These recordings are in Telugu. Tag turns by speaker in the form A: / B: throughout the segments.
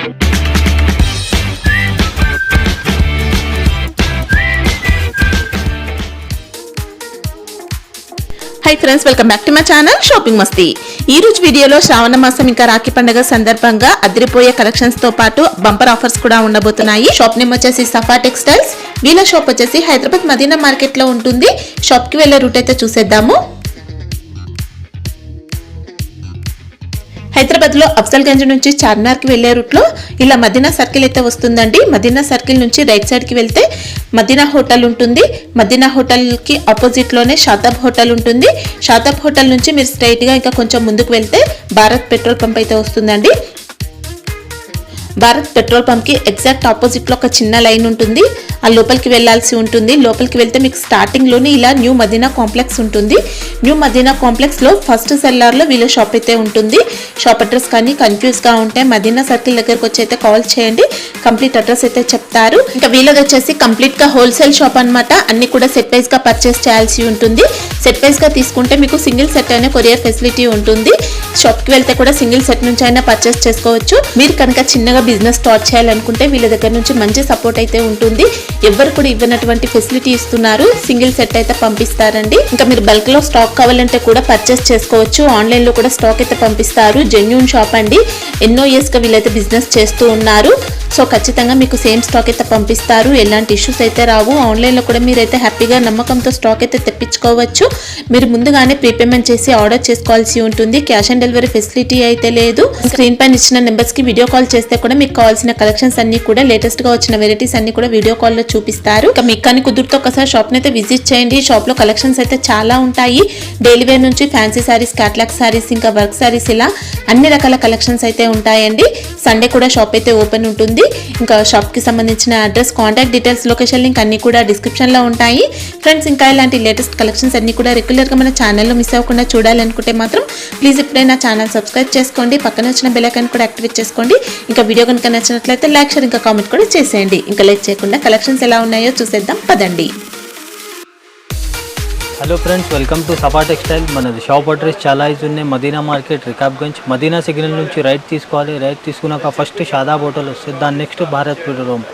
A: High friends welcome back to my channel shopping Masti. ఈ రోజు వీడియోలో శ్రావణ మాసం ఇంకా రాఖీ పండుగ సందర్భంగా అదిరిపోయే కలెక్షన్స్ తో పాటు బంపర్ ఆఫర్స్ కూడా ఉండబోతున్నాయి। షాప్ నేమ్ వచ్చేసి సఫా టెక్స్టైల్స్। వీళ్ళ షాప్ వచ్చేసి హైదరాబాద్ మదీనా మార్కెట్ లో ఉంటుంది। షాప్ కి వెళ్ళే రూట్ అయితే చూసేద్దాము। హైదరాబాద్ లో అఫ్జల్గంజ్ నుంచి చార్మినార్ కి వెళ్లే రూట్ లో ఇలా మదీనా సర్కిల్ అయితే వస్తుందండి। మదీనా సర్కిల్ నుంచి రైట్ సైడ్ కి వెళ్తే మదీనా హోటల్ ఉంటుంది। మదీనా హోటల్ కి ఆపోజిట్ లోనే షాదాబ్ హోటల్ ఉంటుంది। షాదాబ్ హోటల్ నుంచి మీరు స్ట్రైట్ గా ఇంకా కొంచెం ముందుకు వెళ్తే భారత్ పెట్రోల్ పంప్ అయితే వస్తుందండి। భారత్ పెట్రోల్ పంప్ కి ఎగ్జాక్ట్ ఆపోజిట్ లో ఒక చిన్న లైన్ ఉంటుంది। ఆ లోపలికి వెళ్ళాల్సి ఉంటుంది। లోపలికి వెళ్తే మీకు స్టార్టింగ్ లోనే ఇలా న్యూ మదీనా కాంప్లెక్స్ ఉంటుంది। న్యూ మదీనా కాంప్లెక్స్ లో ఫస్ట్ సెల్లార్ లో వీళ్ళ షాప్ అయితే ఉంటుంది। షాప్ అడ్రస్ కానీ కన్ఫ్యూజ్ గా ఉంటే మదీనా సర్కిల్ దగ్గరకు వచ్చి అయితే కాల్ చేయండి, కంప్లీట్ అడ్రస్ అయితే చెప్తారు। ఇంకా వీళ్ళది వచ్చేసి కంప్లీట్ గా హోల్సేల్ షాప్ అన్నమాట। అన్ని కూడా సెట్ వైజ్ గా పర్చేస్ చేయాల్సి ఉంటుంది। సెట్ వైజ్ గా తీసుకుంటే మీకు సింగిల్ సెట్ అయినా కొరియర్ ఫెసిలిటీ ఉంటుంది। షాప్ కి వెళ్తే కూడా సింగిల్ సెట్ నుంచి అయినా పర్చేస్ చేసుకోవచ్చు। మీరు కనుక చిన్నగా బిజినెస్ స్టార్ట్ చేయాలనుకుంటే వీళ్ళ దగ్గర నుంచి మంచి సపోర్ట్ అయితే ఉంటుంది। ఎవరు కూడా ఇవ్వనటువంటి ఫెసిలిటీ ఇస్తున్నారు। సింగిల్ సెట్ అయితే పంపిస్తారండి। ఇంకా మీరు బల్క్ లో స్టాక్ కావాలంటే కూడా పర్చేస్ చేసుకోవచ్చు। ఆన్లైన్ లో కూడా స్టాక్ అయితే పంపిస్తారు। జెన్యూన్ షాప్ అండి, ఎన్నో ఇయర్స్ గా వీళ్ళైతే బిజినెస్ చేస్తూ ఉన్నారు। సో ఖచ్చితంగా మీకు సేమ్ స్టాక్ అయితే పంపిస్తారు, ఎలాంటి ఇష్యూస్ అయితే రావు। ఆన్లైన్ లో కూడా మీరైతే హ్యాపీగా నమ్మకంతో స్టాక్ అయితే తెప్పించుకోవచ్చు। మీరు ముందుగానే ప్రీపేమెంట్ చేసి ఆర్డర్ చేసుకోవాల్సి ఉంటుంది। క్యాష్ ఆన్ డెలివరీ ఫెసిలిటీ అయితే లేదు। స్క్రీన్ పైన ఇచ్చిన నెంబర్స్ కి వీడియో కాల్ చేస్తే కూడా మీకు కావాల్సిన కలెక్షన్స్ అన్ని కూడా లేటెస్ట్ గా వచ్చిన వెరైటీస్ అన్ని కూడా వీడియో కాల్ లో చూపిస్తారు। ఇక మీకు కానీ కుదురుతో ఒకసారి షాప్ ని అయితే విజిట్ చేయండి। షాప్ లో కలెక్షన్స్ అయితే చాలా ఉంటాయి। డైలీ వేర్ నుంచి ఫ్యాన్సీ సారీస్, క్యాటలాగ్ సారీస్, ఇంకా వర్క్ సారీస్, ఇలా అన్ని రకాల కలెక్షన్స్ అయితే ఉంటాయండి। సండే కూడా షాప్ అయితే ఓపెన్ ఉంటుంది। ఇంకా షాప్ కి సంబంధించిన address, contact details, location link అన్ని కూడా డిస్క్రిప్షన్ లో ఉంటాయి ఫ్రెండ్స్। ఇంకా ఇలాంటి లేటెస్ట్ కలెక్షన్స్ అన్ని కూడా రెగ్యులర్ గా మన ఛానల్లో మిస్ అవ్వకుండా చూడాలనుకుంటే మాత్రం ప్లీజ్ ఇప్పుడే నా ఛానల్ సబ్స్క్రైబ్ చేసుకోండి, పక్కన వచ్చిన బెల్ ఐకాన్ కూడా యాక్టివేట్ చేసుకోండి। ఇంకా వీడియో కనుక నచ్చినట్లయితే లైక్, షేర్, ఇంకా కామెంట్ కూడా చేసేయండి। ఇంకా లైక్ చేయకుండా కలెక్షన్స్ ఎలా ఉన్నాయో చూసేద్దాం పదండి।
B: Hello friends, welcome to Safa textile. మనది షాప్ అడ్రస్ చాలా ఈజీ ఉన్నాయి, మదీనా మార్కెట్, రికాబ్గంజ్। మదీనా సిగ్నల్ నుంచి రైట్ తీసుకోవాలి। రైట్ తీసుకున్నాక ఫస్ట్ షాదాబ్ హోటల్ వస్తుంది, దాని next Bharat petrol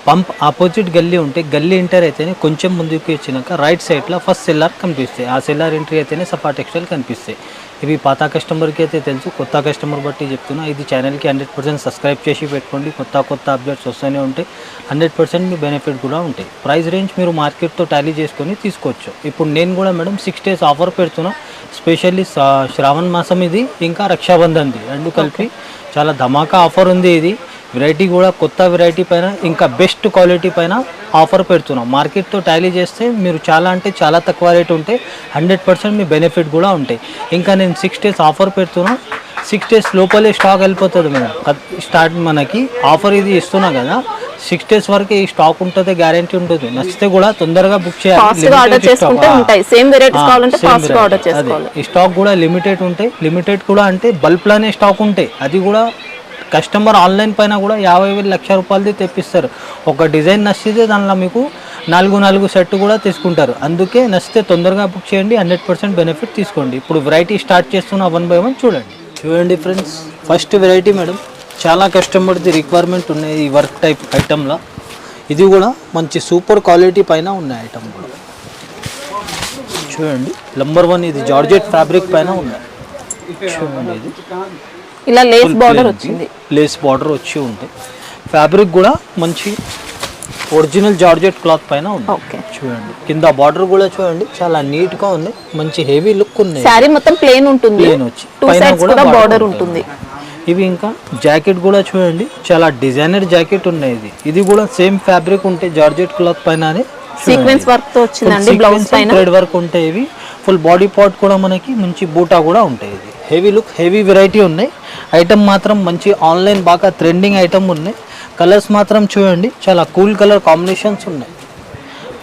B: pump opposite గల్లీ ఉంటే గల్లీ ఎంటర్ అయితేనే కొంచెం ముందుకు వచ్చినాక రైట్ సైడ్లో ఫస్ట్ సెల్లార్ కనిపిస్తాయి। ఆ సెల్లార్ ఎంట్రీ అయితేనే సఫా టెక్స్టైల్ కనిపిస్తాయి। ఇవి పాత కస్టమర్కి అయితే తెలుసు, కొత్త కస్టమర్ బట్టి చెప్తున్నా। ఇది ఛానల్కి 100% సబ్స్క్రైబ్ చేసి పెట్టుకోండి, కొత్త అప్డేట్స్ వస్తూనే ఉంటాయి। 100% మీ బెనిఫిట్ కూడా ఉంటాయి। ప్రైస్ రేంజ్ మీరు మార్కెట్తో టాలీ చేసుకొని తీసుకోవచ్చు। ఇప్పుడు నేను కూడా మేడం 6 days ఆఫర్ పెడుతున్నా, స్పెషల్లీ శ్రావణ మాసం ఇది ఇంకా రక్షాబంధన్ది రెండు కలిపి చాలా ధమాకా ఆఫర్ ఉంది। ఇది వెరైటీ కూడా కొత్త వెరైటీ పైన ఇంకా బెస్ట్ క్వాలిటీ పైన ఆఫర్ పెడుతున్నాం। మార్కెట్తో టాలీ చేస్తే మీరు చాలా అంటే చాలా తక్కువ రేట్ ఉంటాయి, 100% మీ బెనిఫిట్ కూడా ఉంటాయి। ఇంకా నేను 6 days ఆఫర్ పెడుతున్నా, 6 days లోపలే స్టాక్ వెళ్ళిపోతుంది మేడం। స్టార్ట్ మనకి ఆఫర్ ఇది ఇస్తున్నా కదా, 6 days వరకు ఈ స్టాక్ ఉంటుంది, గ్యారంటీ ఉంటుంది। నచ్చితే కూడా తొందరగా బుక్ చేయాలి। ఈ స్టాక్ కూడా లిమిటెడ్ ఉంటాయి। లిమిటెడ్ కూడా అంటే బల్క్లోనే స్టాక్ ఉంటాయి। అది కూడా కస్టమర్ ఆన్లైన్ పైన కూడా 50,000 లక్ష రూపాయలది తెప్పిస్తారు। ఒక డిజైన్ నచ్చితే దానిలో మీకు 4 సెట్ కూడా తీసుకుంటారు। అందుకే నచ్చితే తొందరగా బుక్ చేయండి, 100% బెనిఫిట్ తీసుకోండి। ఇప్పుడు వెరైటీ స్టార్ట్ చేస్తున్న 1 by 1 చూడండి ఫ్రెండ్స్। ఫస్ట్ వెరైటీ మేడం, చాలా కస్టమర్ది రిక్వైర్మెంట్ ఉన్నాయి ఈ వర్క్ టైప్ ఐటెంలో। ఇది కూడా మంచి సూపర్ క్వాలిటీ పైన ఉన్నాయి ఐటమ్ కూడా చూడండి। నంబర్ 1 ఇది జార్జెట్ ఫ్యాబ్రిక్ పైన ఉన్నాయి చూడండి। ఇది
A: ఇలా లేస్ బార్డర్ వచ్చింది,
B: లేస్ బార్డర్ వచ్చి ఉంది। ఫ్యాబ్రిక్ కూడా మంచి ఒరిజినల్ జార్జెట్ క్లాత్ పైన ఉంది చూడండి। కింద బార్డర్ కూడా చూడండి, చాలా నీట్ గా ఉంది, మంచి హెవీ లుక్ ఉంది।
A: సారీ మొత్తం ప్లేన్ ఉంటుంది,
B: ప్లేన్ వచ్చి పైన కూడా
A: బార్డర్ ఉంటుంది।
B: ఇవి ఇంకా జాకెట్ కూడా చూడండి, చాలా డిజైనర్ జాకెట్ ఉన్నాయి। ఇది కూడా సేమ్ ఫ్యాబ్రిక్ ఉంటే జార్జెట్ క్లాత్ పైన
A: సీక్వెన్స్ వర్క్ తో వచ్చిందండి, బ్లౌజ్ పైన
B: థ్రెడ్ వర్క్ ఉంటాయి। ఇవి ఫుల్ బాడీ పార్ట్ కూడా మనకి మంచి బూటా కూడా ఉంటాయి। ఇది హెవీ లుక్, హెవీ వెరైటీ ఉన్నాయి। ఐటమ్ మాత్రం మంచి ఆన్లైన్ బాగా ట్రెండింగ్ ఐటమ్ ఉన్నాయి। కలర్స్ మాత్రం చూడండి, చాలా కూల్ కలర్ కాంబినేషన్స్ ఉన్నాయి।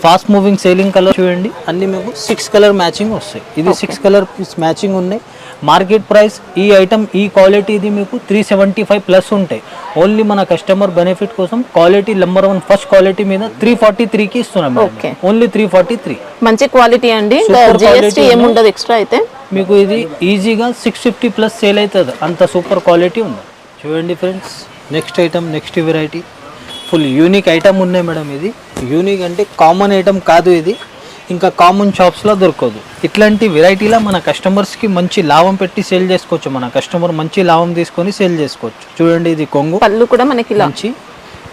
B: ఫాస్ట్ మూవింగ్ సేలింగ్ కలర్ చూడండి, అన్ని మీకు 6 కలర్ మ్యాచింగ్ వస్తాయి। ఇది 6 కలర్ మ్యాచింగ్ ఉన్నాయి। మార్కెట్ ప్రైస్ ఈ ఐటమ్ ఈ క్వాలిటీ ఇది మీకు 375+ ఉంటాయి। ఓన్లీ మన కస్టమర్ బెనిఫిట్ కోసం క్వాలిటీ నంబర్ 1 ఫస్ట్ క్వాలిటీ మీద 343కి ఇస్తున్నాం। ఓన్లీ 343
A: మంచి క్వాలిటీ అండి। జిఎస్టీ ఏముండదు ఎక్స్ట్రా అయితే।
B: మీకు ఇది ఈజీగా 650+ సేల్ అవుతుంది, అంత సూపర్ క్వాలిటీ ఉంది చూడండి friends. Next item next variety full unique item ఉన్నాయి మేడం. ఇది యూనిక్ అంటే కామన్ ఐటమ్ కాదు, ఇది ఇంకా కామన్ షాప్స్లో దొరకదు. ఇట్లాంటి వెరైటీలో మన కస్టమర్స్కి మంచి లాభం పెట్టి సేల్ చేసుకోవచ్చు. మన కస్టమర్ మంచి లాభం తీసుకొని సేల్ చేసుకోవచ్చు. చూడండి ఇది కొంగు,
A: పళ్ళు కూడా మనకి
B: మంచి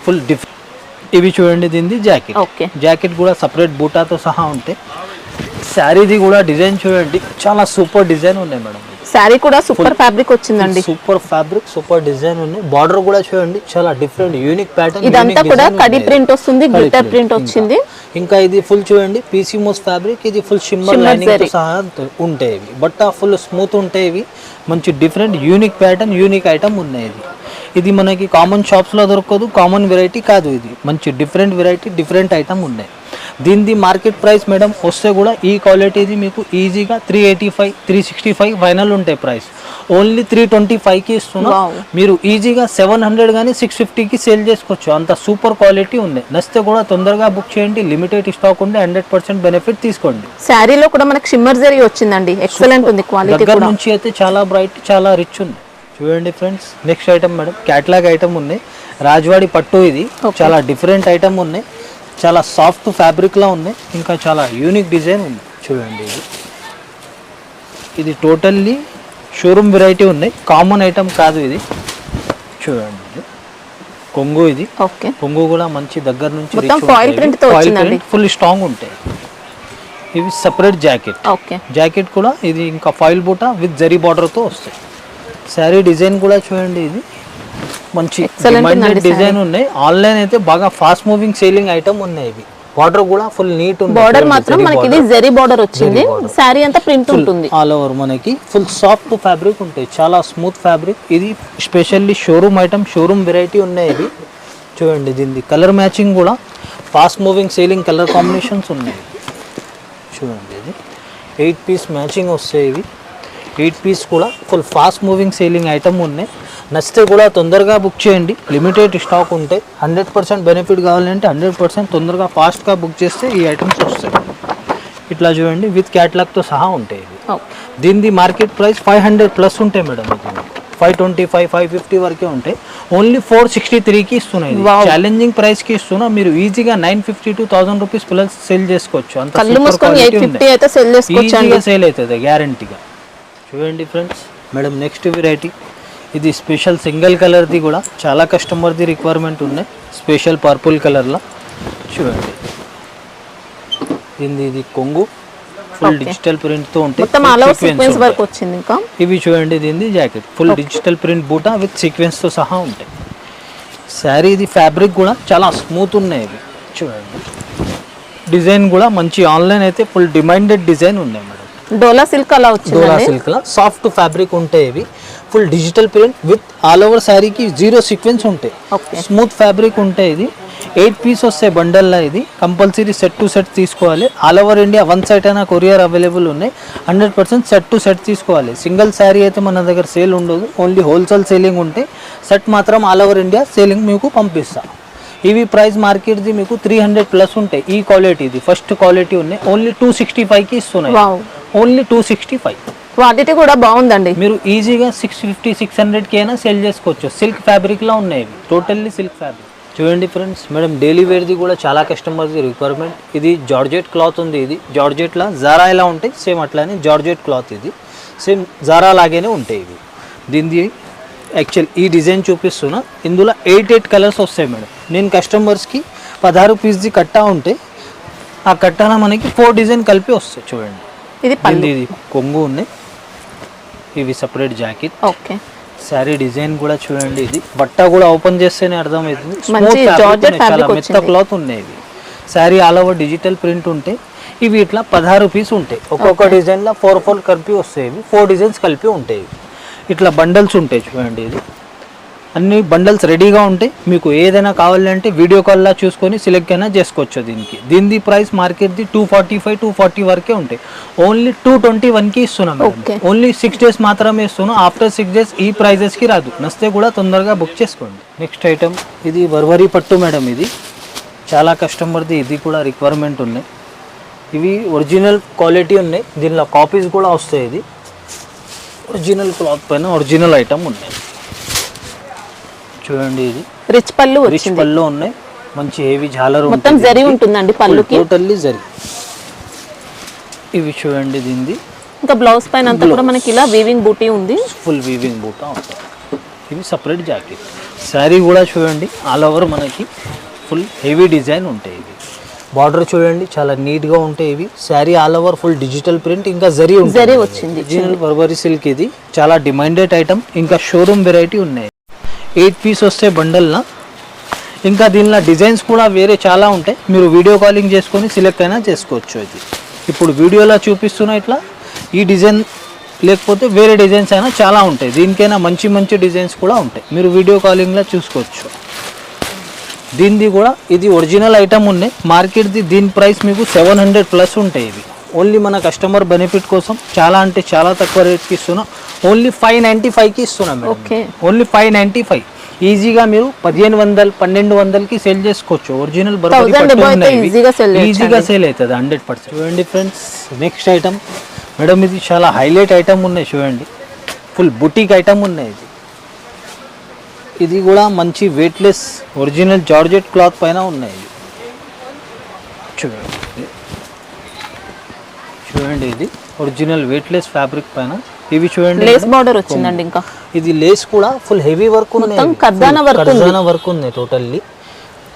B: ఫుల్ డిఫరెంట్. ఇవి చూడండి దీనిది జాకెట్.
A: ఓకే,
B: జాకెట్ కూడా సపరేట్ బూటాతో సహా ఉంటాయి. శారీది కూడా డిజైన్ చూడండి, చాలా సూపర్ డిజైన్ ఉన్నాయి మేడం.
A: శారీ కూడా సూపర్ ఫ్యాబ్రిక్ వచ్చిందండి.
B: సూపర్ ఫ్యాబ్రిక్, సూపర్ డిజైన్ ఉన్నాయి. బార్డర్ కూడా చూడండి చాలా డిఫరెంట్ యూనిక్ ప్యాటర్న్.
A: ఇదంతా కూడా కడి ప్రింట్ వస్తుంది, గ్లిటర్ ప్రింట్ వచ్చింది.
B: ఇంకా ఇది ఫుల్ చూడండి పీసీ మోస్ ఫ్యాబ్రిక్. ఇది ఫుల్ షిమ్మర్ లైనింగ్ తో సహా ఉంటాయి. ఇవి బట్ట ఫుల్ స్మూత్ ఉంటాయి. ఇవి మంచి different unique pattern, unique item ఉన్నాయి. ఇది మనకి కామన్ షాప్స్లో దొరకదు, కామన్ వెరైటీ కాదు. ఇది మంచి డిఫరెంట్ వెరైటీ, డిఫరెంట్ ఐటమ్ ఉన్నాయి. దీనిది మార్కెట్ ప్రైస్ మేడం వస్తే కూడా ఈ క్వాలిటీది మీకు ఈజీగా 385, 365 ఫైనల్ ఉంటాయి ప్రైస్. ఓన్లీ 325కి ఇస్తున్నా. మీరు ఈజీగా 700 కానీ 650కి సేల్ చేసుకోవచ్చు. అంత సూపర్ క్వాలిటీ ఉంది. నచ్చితే కూడా తొందరగా బుక్ చేయండి. లిమిటెడ్ స్టాక్ ఉంటే 100% బెనిఫిట్ తీసుకోండి.
A: శారీలో కూడా మనకి షిమ్మర్ జరీ వచ్చిందండి, ఎక్సలెంట్ ఉంది క్వాలిటీ.
B: దగ్గర నుంచి అయితే చాలా బ్రైట్, చాలా రిచ్ ఉంది. చూడండి friends next item madam, catalogue item ఉన్నాయి. రాజవాడి పట్టు, ఇది చాలా డిఫరెంట్ ఐటమ్ ఉన్నాయి. చాలా సాఫ్ట్ ఫ్యాబ్రిక్లా ఉన్నాయి. ఇంకా చాలా యూనిక్ డిజైన్ ఉంది. చూడండి ఇది టోటల్లీ షోరూమ్ వెరైటీ ఉన్నాయి, కామన్ ఐటమ్ కాదు ఇది. చూడండి కొంగు, ఇది కొంగు కూడా మంచి దగ్గర నుంచి ఫుల్ స్ట్రాంగ్ ఉంటాయి. ఇవి సపరేట్ జాకెట్. జాకెట్ కూడా ఇది ఇంకా ఫాయిల్ బూటా విత్ జరీ బార్డర్తో వస్తాయి. శారీ డిజైన్ కూడా చూడండి, ఇది మంచి డిమాండెడ్ డిజైన్ ఉన్నాయి. ఆన్లైన్ అయితే బాగా ఫాస్ట్ మూవింగ్ సేలింగ్ ఐటమ్ ఉన్నాయి. ఇవి బార్డర్ కూడా ఫుల్ నీట్ ఉంది.
A: బార్డర్ మాత్రం మనకి ఇది జరీ బార్డర్ వచ్చింది. శారీ అంతా ప్రింట్ ఉంటుంది.
B: ఆల్ ఓవర్ మనకి ఫుల్ సాఫ్ట్ ఫ్యాబ్రిక్ ఉంటాయి, చాలా స్మూత్ ఫ్యాబ్రిక్. ఇది specially showroom item, showroom variety ఉన్నాయి. ఇవి చూడండి దీనికి కలర్ మ్యాచింగ్ కూడా fast moving selling colour combinations ఉన్నాయి. చూడండి ఇది 8 పీస్ మ్యాచింగ్ వస్తాయి. ఇవి 8 పీస్ కూడా full fast moving selling item ఉన్నాయి. నచ్చితే కూడా తొందరగా బుక్ చేయండి. లిమిటెడ్ స్టాక్ ఉంటాయి. 100% బెనిఫిట్ కావాలంటే 100% తొందరగా ఫాస్ట్గా బుక్ చేస్తే ఈ ఐటమ్స్ వస్తాయి. ఇట్లా చూడండి విత్ క్యాట్లాగ్తో సహా ఉంటాయి. దీనిది మార్కెట్ ప్రైస్ 500 ప్లస్ ఉంటాయి మేడం. 525, 550 వరకే ఉంటాయి. ఓన్లీ 463కి ఇస్తున్నాయి. ఛాలెంజింగ్ ప్రైస్కి ఇస్తున్నా. మీరు ఈజీగా 950 to 1000 రూపీస్ ప్లస్ సేల్ చేసుకోవచ్చు. అంత ఈజీగా సేల్ అవుతుంది గ్యారంటీగా. చూడండి ఫ్రెండ్స్ మేడం నెక్స్ట్ వెరైటీ, ఇది స్పెషల్ సింగిల్ కలర్ది కూడా చాలా కస్టమర్ది రిక్వైర్మెంట్ ఉన్నాయి. స్పెషల్ పర్పుల్ కలర్లో చూడండి. ఇది కొంగు ఫుల్ డిజిటల్ ప్రింట్తో ఉంటాయి. ఇవి చూడండి దీనిది జాకెట్ ఫుల్ డిజిటల్ ప్రింట్ బూటా విత్ సీక్వెన్స్తో సహా ఉంటాయి. శారీ ఇది ఫ్యాబ్రిక్ కూడా చాలా స్మూత్ ఉన్నాయి. ఇవి చూడండి డిజైన్ కూడా మంచి. ఆన్లైన్ అయితే ఫుల్ డిమాండెడ్ డిజైన్ ఉన్నాయి మేడం.
A: డోలా సిల్క్ అలా వచ్చింది.
B: డోలా సిల్క్ లా సాఫ్ట్ ఫ్యాబ్రిక్ ఉంటాయి. ఇవి full digital print with all over శారీకి 0 సీక్వెన్స్ ఉంటాయి. స్మూత్ ఫ్యాబ్రిక్ ఉంటాయి. ఇది 8 పీస్ వస్తాయి బండల్లా. ఇది కంపల్సరీ సెట్ టు సెట్ తీసుకోవాలి. ఆల్ ఓవర్ ఇండియా 1 సైట్ అయినా కొరియర్ అవైలబుల్ ఉన్నాయి. 100% సెట్ టు సెట్ తీసుకోవాలి. సింగిల్ శారీ అయితే మన దగ్గర సేల్ ఉండదు, ఓన్లీ హోల్సేల్ సేలింగ్ ఉంటాయి. సెట్ మాత్రం ఆల్ ఓవర్ ఇండియా సేలింగ్ మీకు పంపిస్తా. ఇవి ప్రైస్ మార్కెట్ది మీకు 300 ప్లస్ ఉంటాయి. ఈ క్వాలిటీ ఇది ఫస్ట్ క్వాలిటీ ఉన్నాయి. ఓన్లీ 265కి ఇస్తున్నాయి. ఓన్లీ 265.
A: క్వాలిటీ కూడా బాగుందండి.
B: మీరు ఈజీగా 650, 600కి అయినా సేల్ చేసుకోవచ్చు. సిల్క్ ఫ్యాబ్రిక్లో ఉన్నాయి. ఇవి టోటల్లీ సిల్క్ ఫ్యాబ్రిక్. చూడండి ఫ్రెండ్స్ మేడం డైలీ వేర్ది కూడా చాలా కస్టమర్ది రిక్వైర్మెంట్. ఇది జార్జెట్ క్లాత్ ఉంది. ఇది జార్జెట్లా జారా ఎలా ఉంటాయి సేమ్ అట్లానే జార్జెట్ క్లాత్. ఇది సేమ్ జారా లాగానే ఉంటాయి. ఇవి దీనిది యాక్చువల్ ఈ డిజైన్ చూపిస్తున్నా. ఇందులో 8 కలర్స్ వస్తాయి మేడం. నేను కస్టమర్స్కి 16 పీస్ది కట్టా ఉంటే ఆ కట్టాన మనకి 4 డిజైన్ కలిపి వస్తాయి. చూడండి ఇది కొంగు ఉన్నాయి. ఇవి సపరేట్ జాకెట్. శారీ డిజైన్ కూడా చూడండి. ఇది బట్ట కూడా ఓపెన్ చేస్తేనే అర్థమవుతుంది. చాలా మెత్త క్లాత్ ఉన్నాయి. ఇవి sari all over digital print ఉంటాయి. ఇవి ఇట్లా 16 పీస్ ఉంటాయి. ఒక్కొక్క డిజైన్లో 4 కలిపి వస్తాయి. ఇవి 4 డిజైన్స్ కలిపి ఉంటాయి. ఇట్లా బండల్స్ ఉంటాయి. చూడండి ఇది అన్ని బండల్స్ రెడీగా ఉంటాయి. మీకు ఏదైనా కావాలంటే వీడియో కాల్లో చూసుకొని సెలెక్ట్ అయినా చేసుకోవచ్చు. దీనిది ప్రైస్ మార్కెట్ది 245, 240 వరకే ఉంటాయి. ఓన్లీ 221కి ఇస్తున్నాం. ఓన్లీ 6 డేస్ మాత్రమే ఇస్తున్నాం. ఆఫ్టర్ 6 డేస్ ఈ ప్రైజెస్కి రాదు. నచ్చితే కూడా తొందరగా బుక్ చేసుకోండి. నెక్స్ట్ ఐటమ్ ఇది వర్వరీ పట్టు మేడం. ఇది చాలా కస్టమర్ది ఇది కూడా రిక్వైర్మెంట్ ఉన్నాయి. ఇవి ఒరిజినల్ క్వాలిటీ ఉన్నాయి. దీనిలో కాపీస్ కూడా వస్తాయి. ఇది ఒరిజినల్ క్లాత్ పైన ఒరిజినల్ ఐటమ్ ఉన్నాయి. చూడండి ఇది
A: రిచ్ పళ్ళు
B: రిచ్
A: వచ్చింది,
B: పళ్ళు ఉన్నాయి, మంచి హెవీ జాలర్
A: మొత్తం జరీ ఉంటుందండి పళ్ళుకి,
B: టోటల్లీ జరీ. ఇవి చూడండి దీనిది
A: ఇంకా బ్లౌజ్ పైన అంతా కూడా మనకి ఇలా వీవింగ్ బూటీ ఉంది,
B: ఫుల్ వీవింగ్ బూటా ఉంటుంది. ఇవి సపరేట్ జాకెట్. శారీ కూడా చూడండి ఆల్ ఓవర్ మనకి ఫుల్ హెవీ డిజైన్ ఉంటాయి. ఇవి బార్డర్ చూడండి చాలా నీట్గా ఉంటాయి. ఇవి sari all over full digital print, ఇంకా జరీ
A: జరీ వచ్చింది.
B: ఒరిజినల్ బర్బరీ సిల్క్ ఇది చాలా డిమాండెడ్ ఐటమ్. ఇంకా షోరూమ్ వెరైటీ ఉన్నాయి. 8 పీస్ వస్తే బండల్నా. ఇంకా దీనిలో డిజైన్స్ కూడా వేరే చాలా ఉంటాయి, మీరు వీడియో కాలింగ్ చేసుకొని సెలెక్ట్ అయినా చేసుకోవచ్చు. ఇది ఇప్పుడు వీడియోలో చూపిస్తున్నా ఇట్లా ఈ డిజైన్, లేకపోతే వేరే డిజైన్స్ అయినా చాలా ఉంటాయి. దీనికైనా మంచి మంచి డిజైన్స్ కూడా ఉంటాయి, మీరు వీడియో కాలింగ్లో చూసుకోవచ్చు. దీనిది కూడా ఇది ఒరిజినల్ ఐటమ్ ఉన్నాయి. మార్కెట్ది దీని ప్రైస్ మీకు 700 ప్లస్ ఉంటాయి. ఇవి ఓన్లీ మన కస్టమర్ బెనిఫిట్ కోసం చాలా అంటే చాలా తక్కువ రేట్కి ఇస్తున్నాం. ఓన్లీ 595కి ఇస్తున్నాం మేడం. ఓన్లీ 595. ఈజీగా మీరు 1500 1200కి సేల్ చేసుకోవచ్చు. ఒరిజినల్ బర్బరీ ఈజీగా సేల్ అవుతుంది 100%. చూడండి ఫ్రెండ్స్, నెక్స్ట్ ఐటమ్ మేడం ఇది చాలా హైలైట్ ఐటమ్ ఉన్నాయి. చూడండి ఫుల్ బుటీక్ ఐటమ్ ఉన్నాయి. ఇది కూడా మంచి వెయిట్లెస్ ఒరిజినల్ జార్జెట్ క్లాత్ పైన ఉన్నాయి. చూడండి ఇది ఒరిజినల్ వెయిట్లెస్ ఫ్యాబ్రిక్ పైన. ఇవి చూడండి
A: లేస్ బార్డర్ వచ్చిందండి. ఇంకా
B: ఇది లేస్ కూడా ఫుల్ హెవీ వర్క్ ఉన్నాయి,
A: కర్దానా వర్క్
B: ఉన్నాయి టోటల్లీ.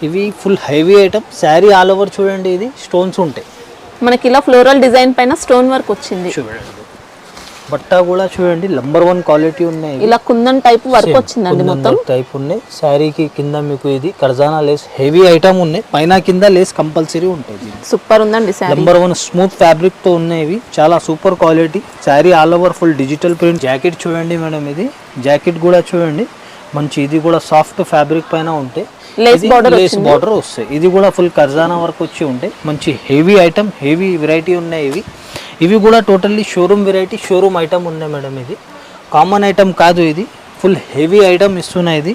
B: ఇవి full heavy item. Sari all over చూడండి ఇది స్టోన్స్ ఉంటాయి
A: మనకి, ఇలా ఫ్లోరల్ డిజైన్ పైన స్టోన్ వర్క్ వచ్చింది.
B: చూడండి బట్ట కూడా చూడండి నంబర్ 1 క్వాలిటీ ఉన్నాయి.
A: ఇలా కుందన్ టైప్ వర్క్ వచ్చిందండి, మొత్తం
B: టైప్ ఉన్నాయి. శారీకి కింద మీకు ఇది కర్జానా లేస్ హెవీ ఐటమ్ ఉన్నాయి, పైన కింద లేస్ కంపల్సరీ ఉంటుంది.
A: సూపర్ ఉందండి శారీ.
B: నంబర్ 1 స్మూత్ ఫ్యాబ్రిక్ తో ఉన్నాయి. చాలా super quality. Sari all over full digital print. Jacket చూడండి మేడం, ఇది జాకెట్ కూడా చూడండి మంచి, ఇది కూడా సాఫ్ట్ ఫ్యాబ్రిక్ పైన ఉంటాయి.
A: లేస్ బార్డర్
B: వస్తాయి. ఇది కూడా ఫుల్ కర్జానా వర్క్ వచ్చి ఉంటాయి. మంచి హెవీ ఐటమ్, హెవీ వెరైటీ ఉన్నాయి. ఇవి కూడా totally showroom variety, showroom item ఉన్నాయి మేడం. ఇది కామన్ ఐటమ్ కాదు, ఇది ఫుల్ హెవీ ఐటమ్ ఇస్తున్నాయి. ఇది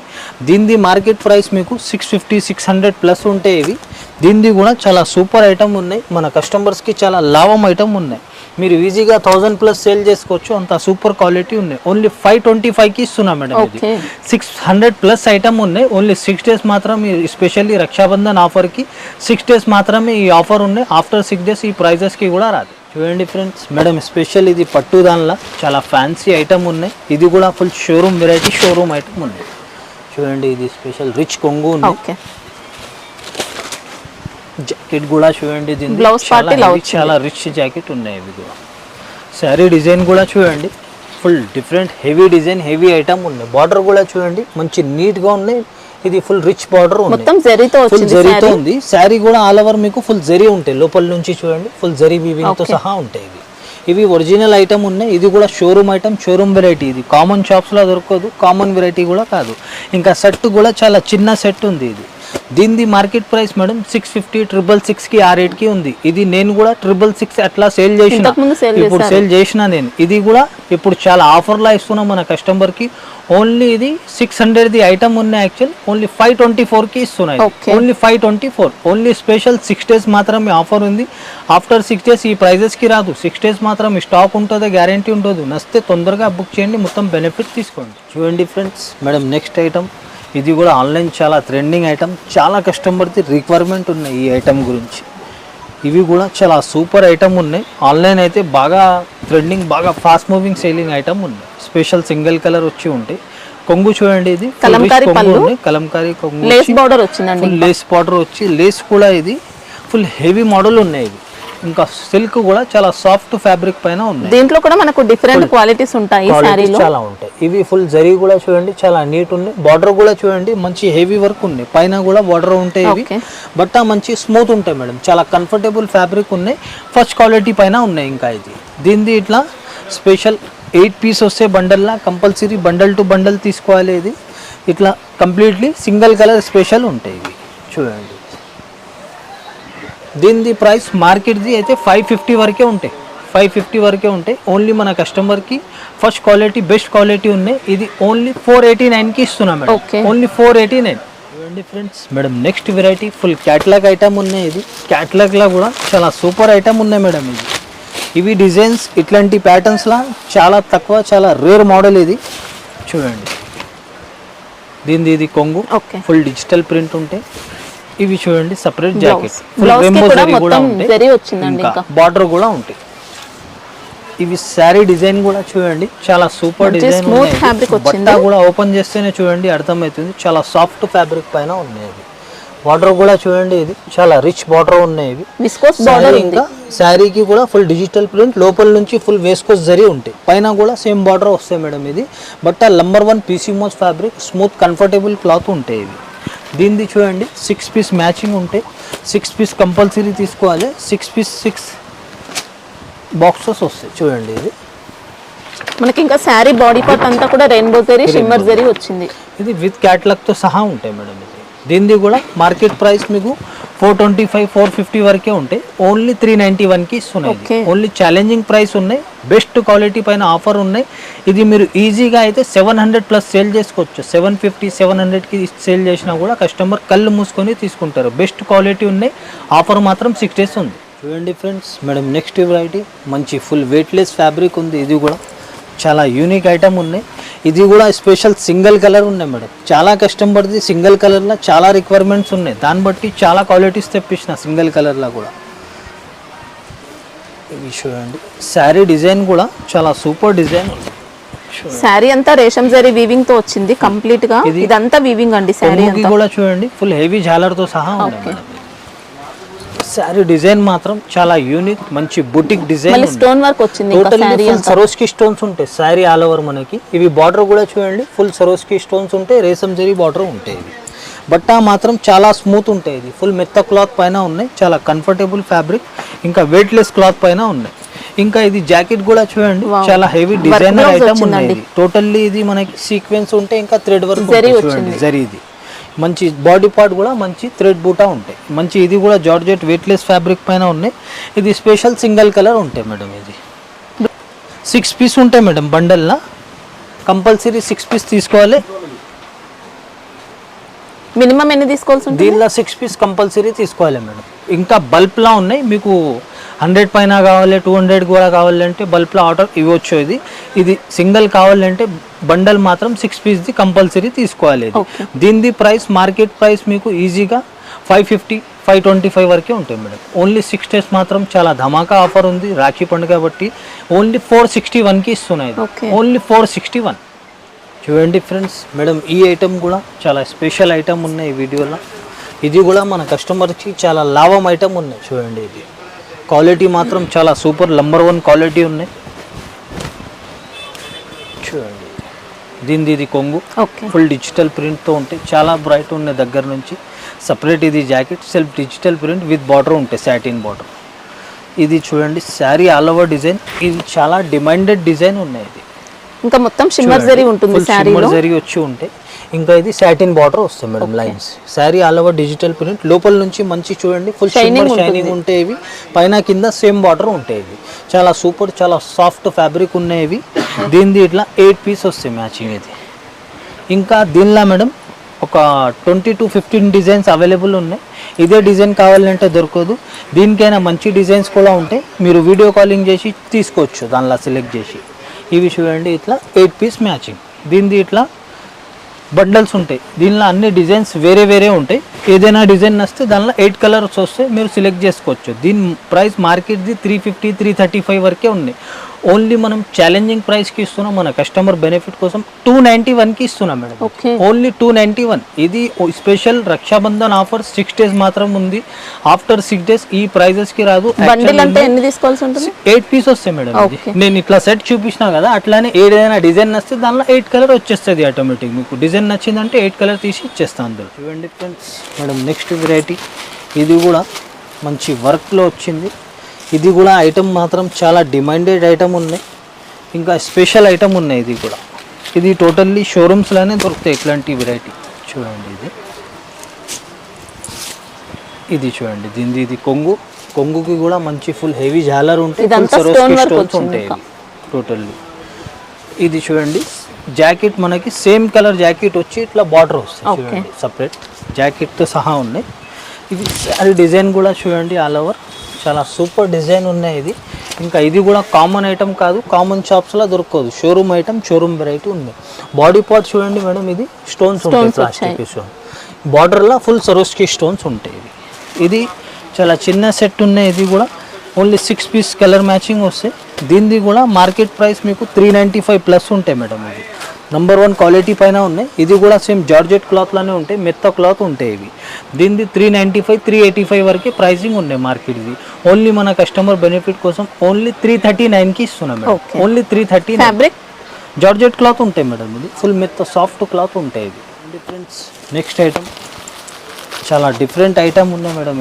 B: దీనిది మార్కెట్ ప్రైస్ మీకు 650 600 ప్లస్ ఉంటాయి. ఇవి దీనిది కూడా చాలా సూపర్ ఐటమ్ ఉన్నాయి. మన కస్టమర్స్కి చాలా లాభం ఐటమ్ ఉన్నాయి. మీరు ఈజీగా 1000 ప్లస్ సేల్ చేసుకోవచ్చు, అంత సూపర్ క్వాలిటీ ఉన్నాయి. ఓన్లీ 525కి ఇస్తున్నా మేడం. ఇది 600 ప్లస్ ఐటమ్ ఉన్నాయి. ఓన్లీ 6 డేస్ మాత్రమే, స్పెషల్లీ రక్షాబంధన్ ఆఫర్కి 6 డేస్ మాత్రమే ఈ ఆఫర్ ఉన్నాయి. ఆఫ్టర్ 6 డేస్ ఈ ప్రైజెస్కి కూడా రాదు. చూడండి ఫ్రెండ్స్ మేడం, స్పెషల్ ఇది పట్టు దానిలో చాలా ఫ్యాన్సీ ఐటమ్ ఉన్నాయి. ఇది కూడా full showroom variety, showroom item ఉన్నాయి. చూడండి ఇది స్పెషల్ రిచ్ కొంగు ఉంది. జాకెట్ కూడా చూడండి, చాలా రిచ్ జాకెట్ ఉన్నాయి. ఇవి కూడా శారీ డిజైన్ కూడా చూడండి full different heavy design, heavy item ఉన్నాయి. బార్డర్ కూడా చూడండి మంచి నీట్గా ఉన్నాయి. ఇది ఫుల్ రిచ్ బార్డర్
A: మొత్తం జరీతో
B: ఉంది. శారీ కూడా ఆల్ ఓవర్ మీకు ఫుల్ జరీ ఉంటాయి. లోపల నుంచి చూడండి ఫుల్ జరీ వీవింగ్ తో సహా ఉంటాయి. ఇవి ఒరిజినల్ ఐటమ్ ఉన్నాయి. ఇది కూడా షోరూమ్ ఐటమ్, షోరూమ్ వెరైటీ. ఇది కామన్ షాప్స్ లో దొరకదు, కామన్ వెరైటీ కూడా కాదు. ఇంకా సెట్ కూడా చాలా చిన్న సెట్ ఉంది. ఇది దీనిది మార్కెట్ ప్రైస్ మేడం 650 666కి ఆ రేట్కి ఉంది. ఇది నేను కూడా 666 అట్లా సేల్ చేసిన, ఇప్పుడు సేల్ చేసిన నేను. ఇది కూడా ఇప్పుడు చాలా ఆఫర్లా ఇస్తున్నాం మన కస్టమర్కి. ఓన్లీ ఇది 600ది ఐటమ్ ఉన్నాయి. యాక్చువల్ ఓన్లీ 524కి ఇస్తున్నాయి. ఓన్లీ 524. ఓన్లీ స్పెషల్ 6 డేస్ మాత్రమే ఆఫర్ ఉంది. ఆఫ్టర్ 6 డేస్ ఈ ప్రైజెస్కి రాదు. 6 డేస్ మాత్రం స్టాక్ ఉంటుంది, గ్యారంటీ ఉంటుంది. నచ్చితే తొందరగా బుక్ చేయండి, మొత్తం బెనిఫిట్ తీసుకోండి. చూడండి ఫ్రెండ్స్ మేడం, నెక్స్ట్ ఐటమ్ ఇది కూడా ఆన్లైన్ చాలా ట్రెండింగ్ ఐటమ్. చాలా కస్టమర్ది రిక్వైర్మెంట్ ఉన్నాయి ఈ ఐటమ్ గురించి. ఇవి కూడా చాలా సూపర్ ఐటమ్ ఉన్నాయి. ఆన్లైన్ అయితే బాగా ట్రెండింగ్, బాగా ఫాస్ట్ మూవింగ్ సేలింగ్ ఐటమ్ ఉన్నాయి. స్పెషల్ సింగిల్ కలర్ వచ్చి ఉంటాయి. కొంగు చూడండి, ఇది కలంకారీ కొంగు,
A: లేస్ బార్డర్ వచ్చిందండి.
B: లేస్ బార్డర్ వచ్చి లేస్ కూడా ఇది ఫుల్ హెవీ మోడల్ ఉన్నాయి. ఇవి ఇంకా సిల్క్ కూడా చాలా సాఫ్ట్ ఫ్యాబ్రిక్ పైన ఉన్నాయి.
A: దీంట్లో కూడా మనకు డిఫరెంట్ క్వాలిటీస్ ఉంటాయి,
B: చాలా ఉంటాయి. ఇవి ఫుల్ జరీ కూడా చూడండి చాలా నీట్ ఉన్నాయి. బార్డర్ కూడా చూడండి మంచి హెవీ వర్క్ ఉన్నాయి. పైన కూడా బార్డర్ ఉంటాయి. ఇవి బట్ మంచి స్మూత్ ఉంటాయి మేడం. చాలా కంఫర్టబుల్ ఫ్యాబ్రిక్ ఉన్నాయి. ఫస్ట్ క్వాలిటీ పైన ఉన్నాయి. ఇంకా ఇది దీనిది ఇట్లా స్పెషల్ 8 పీస్ వస్తే బండల్లా కంపల్సరీ బండల్ టు బండల్ తీసుకోవాలి. ఇది ఇట్లా కంప్లీట్లీ సింగిల్ కలర్ స్పెషల్ ఉంటాయి. ఇవి చూడండి దీనిది ప్రైస్ మార్కెట్ది అయితే 550 వరకే ఉంటాయి. 550 వరకే ఉంటాయి. ఓన్లీ మన కస్టమర్కి ఫస్ట్ క్వాలిటీ, బెస్ట్ క్వాలిటీ ఉన్నాయి. ఇది ఓన్లీ 489కి ఇస్తున్నాం మేడం. ఓన్లీ 489. చూడండి friends madam, next variety full catalogue item ఉన్నాయి. ఇది క్యాటలాగ్లో కూడా చాలా సూపర్ ఐటమ్ ఉన్నాయి మేడం. ఇవి డిజైన్స్ ఇట్లాంటి ప్యాటర్న్స్లా చాలా తక్కువ, చాలా రేర్ మోడల్. ఇది చూడండి దీనిది ఇది కొంగు,
A: ఓకే
B: ఫుల్ డిజిటల్ ప్రింట్ ఉంటాయి. ఇవి చూడండి separate
A: Blouse.
B: Jacket, full
A: Blouse కి
B: రెయిన్బో
A: కూడా
B: జరీ కూడా
A: మొత్తం
B: ఉంటాయి,
A: జరీ వచ్చిందండి
B: ఇంకా
A: ఇంకా.
B: బార్డర్ కూడా ఉంటాయి. ఇవి శారీ డిజైన్ కూడా చూడండి చాలా సూపర్
A: మంచి
B: డిజైన్
A: smooth
B: ఉన్నాయి.
A: fabric వచ్చింది.
B: బట్ట కూడా ఓపెన్ చేస్తేనే చూడండి అర్థమవుతుంది, చాలా సాఫ్ట్ ఫ్యాబ్రిక్ పైన ఉన్నాయి. ఇవి బార్డర్ కూడా చూడండి, ఇది చాలా రిచ్ బార్డర్ ఉన్నాయి. ఇవి
A: విస్కోస్ బార్డర్ ఉంది.
B: ఇంకా శారీకి కూడా ఫుల్ డిజిటల్ ప్రింట్, లోపల నుంచి ఫుల్ వేస్కోస్ జరీ ఉంటాయి, పైన కూడా సేమ్ బార్డర్ వస్తాయి మేడం. ఇది బట్ట number 1 PC moss fabric, smooth comfortable cloth ఉంటాయి. ఇవి దీనిది చూడండి 6 పీస్ మ్యాచింగ్ ఉంటాయి. 6 పీస్ కంపల్సరీ తీసుకోవాలి. 6 పీస్ 6 బాక్సెస్ వస్తాయి చూడండి. ఇది
A: మనకి ఇంకా శారీ బాడీ పార్ట్ అంతా కూడా రెయిన్బో జరీ, షిమ్మర్ జరీ వచ్చింది.
B: ఇది విత్ క్యాట్లాగ్తో సహా ఉంటాయి మేడం. ఇది దీనిది కూడా మార్కెట్ ప్రైస్ మీకు 425 450 వరకే ఉంటాయి, ఓన్లీ 391కి ఇస్తున్నాయి.
A: Okay.
B: ఓన్లీ ఛాలెంజింగ్ ప్రైస్ ఉన్నాయి, బెస్ట్ క్వాలిటీ పైన ఆఫర్ ఉన్నాయి. ఇది మీరు ఈజీగా అయితే 700+ సేల్ చేసుకోవచ్చు. 750 700కి సేల్ చేసినా కూడా కస్టమర్ కళ్ళు మూసుకొని తీసుకుంటారు. బెస్ట్ క్వాలిటీ ఉన్నాయి, ఆఫర్ మాత్రం 6 days ఉంది. చూడండి ఫ్రెండ్స్, మేడం నెక్స్ట్ వెరైటీ మంచి ఫుల్ వెయిట్లెస్ ఫ్యాబ్రిక్ ఉంది. ఇది కూడా చాలా యూనిక్ ఐటమ్ ఉన్నాయి. ఇది కూడా స్పెషల్ సింగిల్ కలర్ ఉన్నాయి మేడం. చాలా కస్టమర్ది సింగిల్ కలర్లో చాలా రిక్వైర్మెంట్స్ ఉన్నాయి, దాన్ని బట్టి చాలా క్వాలిటీస్ తెప్పించిన సింగిల్ కలర్లో కూడా. ఇవి చూడండి శారీ డిజైన్ కూడా చాలా సూపర్ డిజైన్ ఉంది.
A: శారీ అంతా రేషం జరీ వీవింగ్ తో వచ్చింది కంప్లీట్ గా. ఇదంతా వీవింగ్ అండి శారీ
B: కొంగుకి
A: అంతా.
B: కూడా చూడండి ఫుల్ హెవీ జాలర్తో సహా ఉంది మేడం. శారీ డిజైన్ మాత్రం చాలా యూనిక్, మంచి బుటిక్ డిజైన్.
A: మళ్ళీ స్టోన్ వర్క్ వచ్చింది ఇంకా
B: టోటల్లీ
A: శారీ
B: ఫుల్
A: అంతా.
B: సరోస్కి స్టోన్స్ ఉంటాయి శారీ ఆల్ ఓవర్ మనకి. ఇవి బార్డర్ కూడా చూడండి ఫుల్ సరోస్కి స్టోన్స్ ఉంటాయి, రేసం జరీ బార్డర్ ఉంటాయి. ఇవి బట్ట మాత్రం చాలా స్మూత్ ఉంటాయి. ఇది ఫుల్ మెత్త క్లాత్ పైన ఉన్నాయి, చాలా కంఫర్టబుల్ ఫ్యాబ్రిక్, ఇంకా వెయిట్లెస్ క్లాత్ పైన ఉన్నాయి. ఇంకా ఇది జాకెట్ కూడా చూడండి చాలా హెవీ డిజైనర్ ఐటమ్ ఉన్నాయి. టోటల్లీ ఇది మనకి సీక్వెన్స్ ఉంటాయి, ఇంకా థ్రెడ్ వర్క్ చూడండి జరీ. ఇది మంచి బాడీ పార్ట్ కూడా మంచి థ్రెడ్ బూటా ఉంటాయి. మంచి ఇది కూడా జార్జెట్ వెయిట్లెస్ ఫ్యాబ్రిక్ పైన ఉన్నాయి. ఇది స్పెషల్ సింగిల్ కలర్ ఉంటాయి మేడం. ఇది 6 పీస్ ఉంటాయి మేడం బండల్లా, కంపల్సరీ 6 పీస్ తీసుకోవాలి.
A: మినిమం ఎన్ని తీసుకోవాల్సి ఉంటుంది?
B: దీనిలో 6 పీస్ కంపల్సరీ తీసుకోవాలి మేడం. ఇంకా బల్క్లా ఉన్నాయి, మీకు 100 పైన కావాలి, 200 కూడా కావాలంటే బల్క్లో ఆర్డర్ ఇవ్వచ్చు. ఇది సింగిల్ కావాలంటే బండల్ మాత్రం 6 పీస్ది కంపల్సరీ తీసుకోవాలి. దీనిది ప్రైస్ మార్కెట్ ప్రైస్ మీకు ఈజీగా 550 525 వరకే ఉంటాయి మేడం. ఓన్లీ 6 days మాత్రం చాలా ధమాకా ఆఫర్ ఉంది రాఖీ పండుగ కాబట్టి. ఓన్లీ 461కి ఇస్తున్నాయి. ఓన్లీ 461. చూడండి ఫ్రెండ్స్, మేడం ఈ ఐటమ్ కూడా చాలా స్పెషల్ ఐటమ్ ఉన్నాయి ఈ వీడియోలో. ఇది కూడా మన కస్టమర్కి చాలా లాభం ఐటమ్ ఉన్నాయి. చూడండి ఇది క్వాలిటీ మాత్రం చాలా సూపర్ నంబర్ 1 క్వాలిటీ ఉన్నాయి. చూడండి దీనిది ఇది కొంగు, ఫుల్ డిజిటల్ ప్రింట్తో ఉంటాయి, చాలా బ్రైట్ ఉన్నాయి దగ్గర నుంచి. సపరేట్ ఇది jacket self digital print with border ఉంటాయి, సాటిన్ బార్డర్. ఇది చూడండి శారీ ఆల్ ఓవర్ డిజైన్, ఇది చాలా డిమాండెడ్ డిజైన్ ఉన్నాయి. ఇది
A: ఇంకా మొత్తం షిమ్మర్ జరీ ఉంటుంది శారీలో,
B: షిమ్మర్ జరీ వచ్చి ఉంటాయి. ఇంకా ఇది సాటిన్ బార్డర్ వస్తాయి madam lines. Sari all over digital print, లోపల నుంచి మంచి చూడండి ఫుల్ షిమ్మర్ షైనింగ్ ఉంటాయి. ఇవి పైన కింద సేమ్ బార్డర్ ఉంటాయి. ఇవి చాలా సూపర్, చాలా సాఫ్ట్ ఫ్యాబ్రిక్ ఉన్నాయి. ఇవి దీనిది ఇట్లా 8 పీస్ వస్తాయి మ్యాచింగ్. ఇది ఇంకా దీనిలో మేడం ఒక 20 to 15 డిజైన్స్ అవైలబుల్ ఉన్నాయి. ఇదే డిజైన్ కావాలంటే దొరకదు, దీనికైనా మంచి డిజైన్స్ కూడా ఉంటాయి. మీరు వీడియో కాలింగ్ చేసి తీసుకోవచ్చు దానిలో సెలెక్ట్ చేసి. ఇవి చూడండి ఇట్లా 8 పీస్ మ్యాచింగ్. దీనిది ఇట్లా బండల్స్ ఉంటాయి, దీనిలో అన్ని డిజైన్స్ వేరే వేరే ఉంటాయి. ఏదైనా డిజైన్ వస్తే దానిలో 8 కలర్స్ వస్తే మీరు సెలెక్ట్ చేసుకోవచ్చు. దీని ప్రైస్ మార్కెట్ది 350 335 వరకే ఉన్నాయి. ఓన్లీ మనం ఛాలెంజింగ్ ప్రైస్కి ఇస్తున్నాం, మన కస్టమర్ బెనిఫిట్ కోసం 291కి ఇస్తున్నాం మేడం. ఓన్లీ 291. ఇది స్పెషల్ రక్షాబంధన్ ఆఫర్ 6 days మాత్రం ఉంది. ఆఫ్టర్ 6 days ఈ ప్రైజెస్కి రాదు.
A: బండిల్ అంటే ఎన్ని తీసుకోవాల్సి ఉంటుంది?
B: 8 పీస్ వస్తాయి మేడం. నేను ఇట్లా సెట్ చూపించినా కదా, అట్లానే ఏదైనా డిజైన్ నచ్చితే దానిలో 8 కలర్ వచ్చేస్తుంది ఆటోమేటిక్. మీకు డిజైన్ నచ్చిందంటే 8 కలర్ తీసి ఇచ్చేస్తాను అందులో. చూడండి ఫ్రెండ్స్, మేడం నెక్స్ట్ వెరైటీ ఇది కూడా మంచి వర్క్లో వచ్చింది. ఇది కూడా ఐటమ్ మాత్రం చాలా డిమాండెడ్ ఐటమ్ ఉన్నాయి, ఇంకా స్పెషల్ ఐటమ్ ఉన్నాయి. ఇది కూడా ఇది టోటల్లీ షోరూమ్స్లోనే దొరుకుతాయి ఇట్లాంటి వెరైటీ. చూడండి ఇది చూడండి దీనిది ఇది కొంగుకి కూడా మంచి ఫుల్ హెవీ జాలర్ ఉంటాయి, స్టోన్స్ ఉంటాయి టోటల్లీ. ఇది చూడండి జాకెట్ మనకి సేమ్ కలర్ జాకెట్ వచ్చి ఇట్లా బార్డర్ వస్తుంది చూడండి, సపరేట్ జాకెట్తో సహా ఉన్నాయి. ఇది శారీ డిజైన్ కూడా చూడండి ఆల్ ఓవర్ చాలా సూపర్ డిజైన్ ఉన్నాయి. ఇది ఇంకా ఇది కూడా కామన్ ఐటమ్ కాదు, కామన్ షాప్స్లో దొరకదు, షోరూమ్ ఐటమ్, షోరూమ్ వెరైటీ ఉంది. బాడీ పార్ట్ చూడండి మేడం, ఇది స్టోన్స్ ఉంటాయి, ప్లాస్టిక్ స్టోన్, బార్డర్లో ఫుల్ సరోస్కి స్టోన్స్ ఉంటాయి. ఇది చాలా చిన్న సెట్ ఉన్నాయి. ఇది కూడా ఓన్లీ 6 పీస్ కలర్ మ్యాచింగ్ వస్తాయి. దీనిది కూడా మార్కెట్ ప్రైస్ మీకు 395 ప్లస్ ఉంటాయి మేడం. ఇది నెంబర్ 1 క్వాలిటీ పైన ఉన్నాయి. ఇది కూడా సేమ్ జార్జెట్ క్లాత్లోనే ఉంటాయి, మెత్త క్లాత్ ఉంటాయి ఇవి. దీనిది 395 385 వరకు ప్రైసింగ్ ఉన్నాయి మార్కెట్. ఇది ఓన్లీ మన కస్టమర్ బెనిఫిట్ కోసం ఓన్లీ 339కి ఇస్తున్నాం madam. Only 330.
A: Fabric
B: georgette cloth ఉంటాయి మేడం. ఇది ఫుల్ మెత్త సాఫ్ట్ క్లాత్ ఉంటాయి ఇవి. డిఫరెన్స్ నెక్స్ట్ ఐటమ్, చాలా డిఫరెంట్ ఐటమ్ ఉన్నాయి మేడం.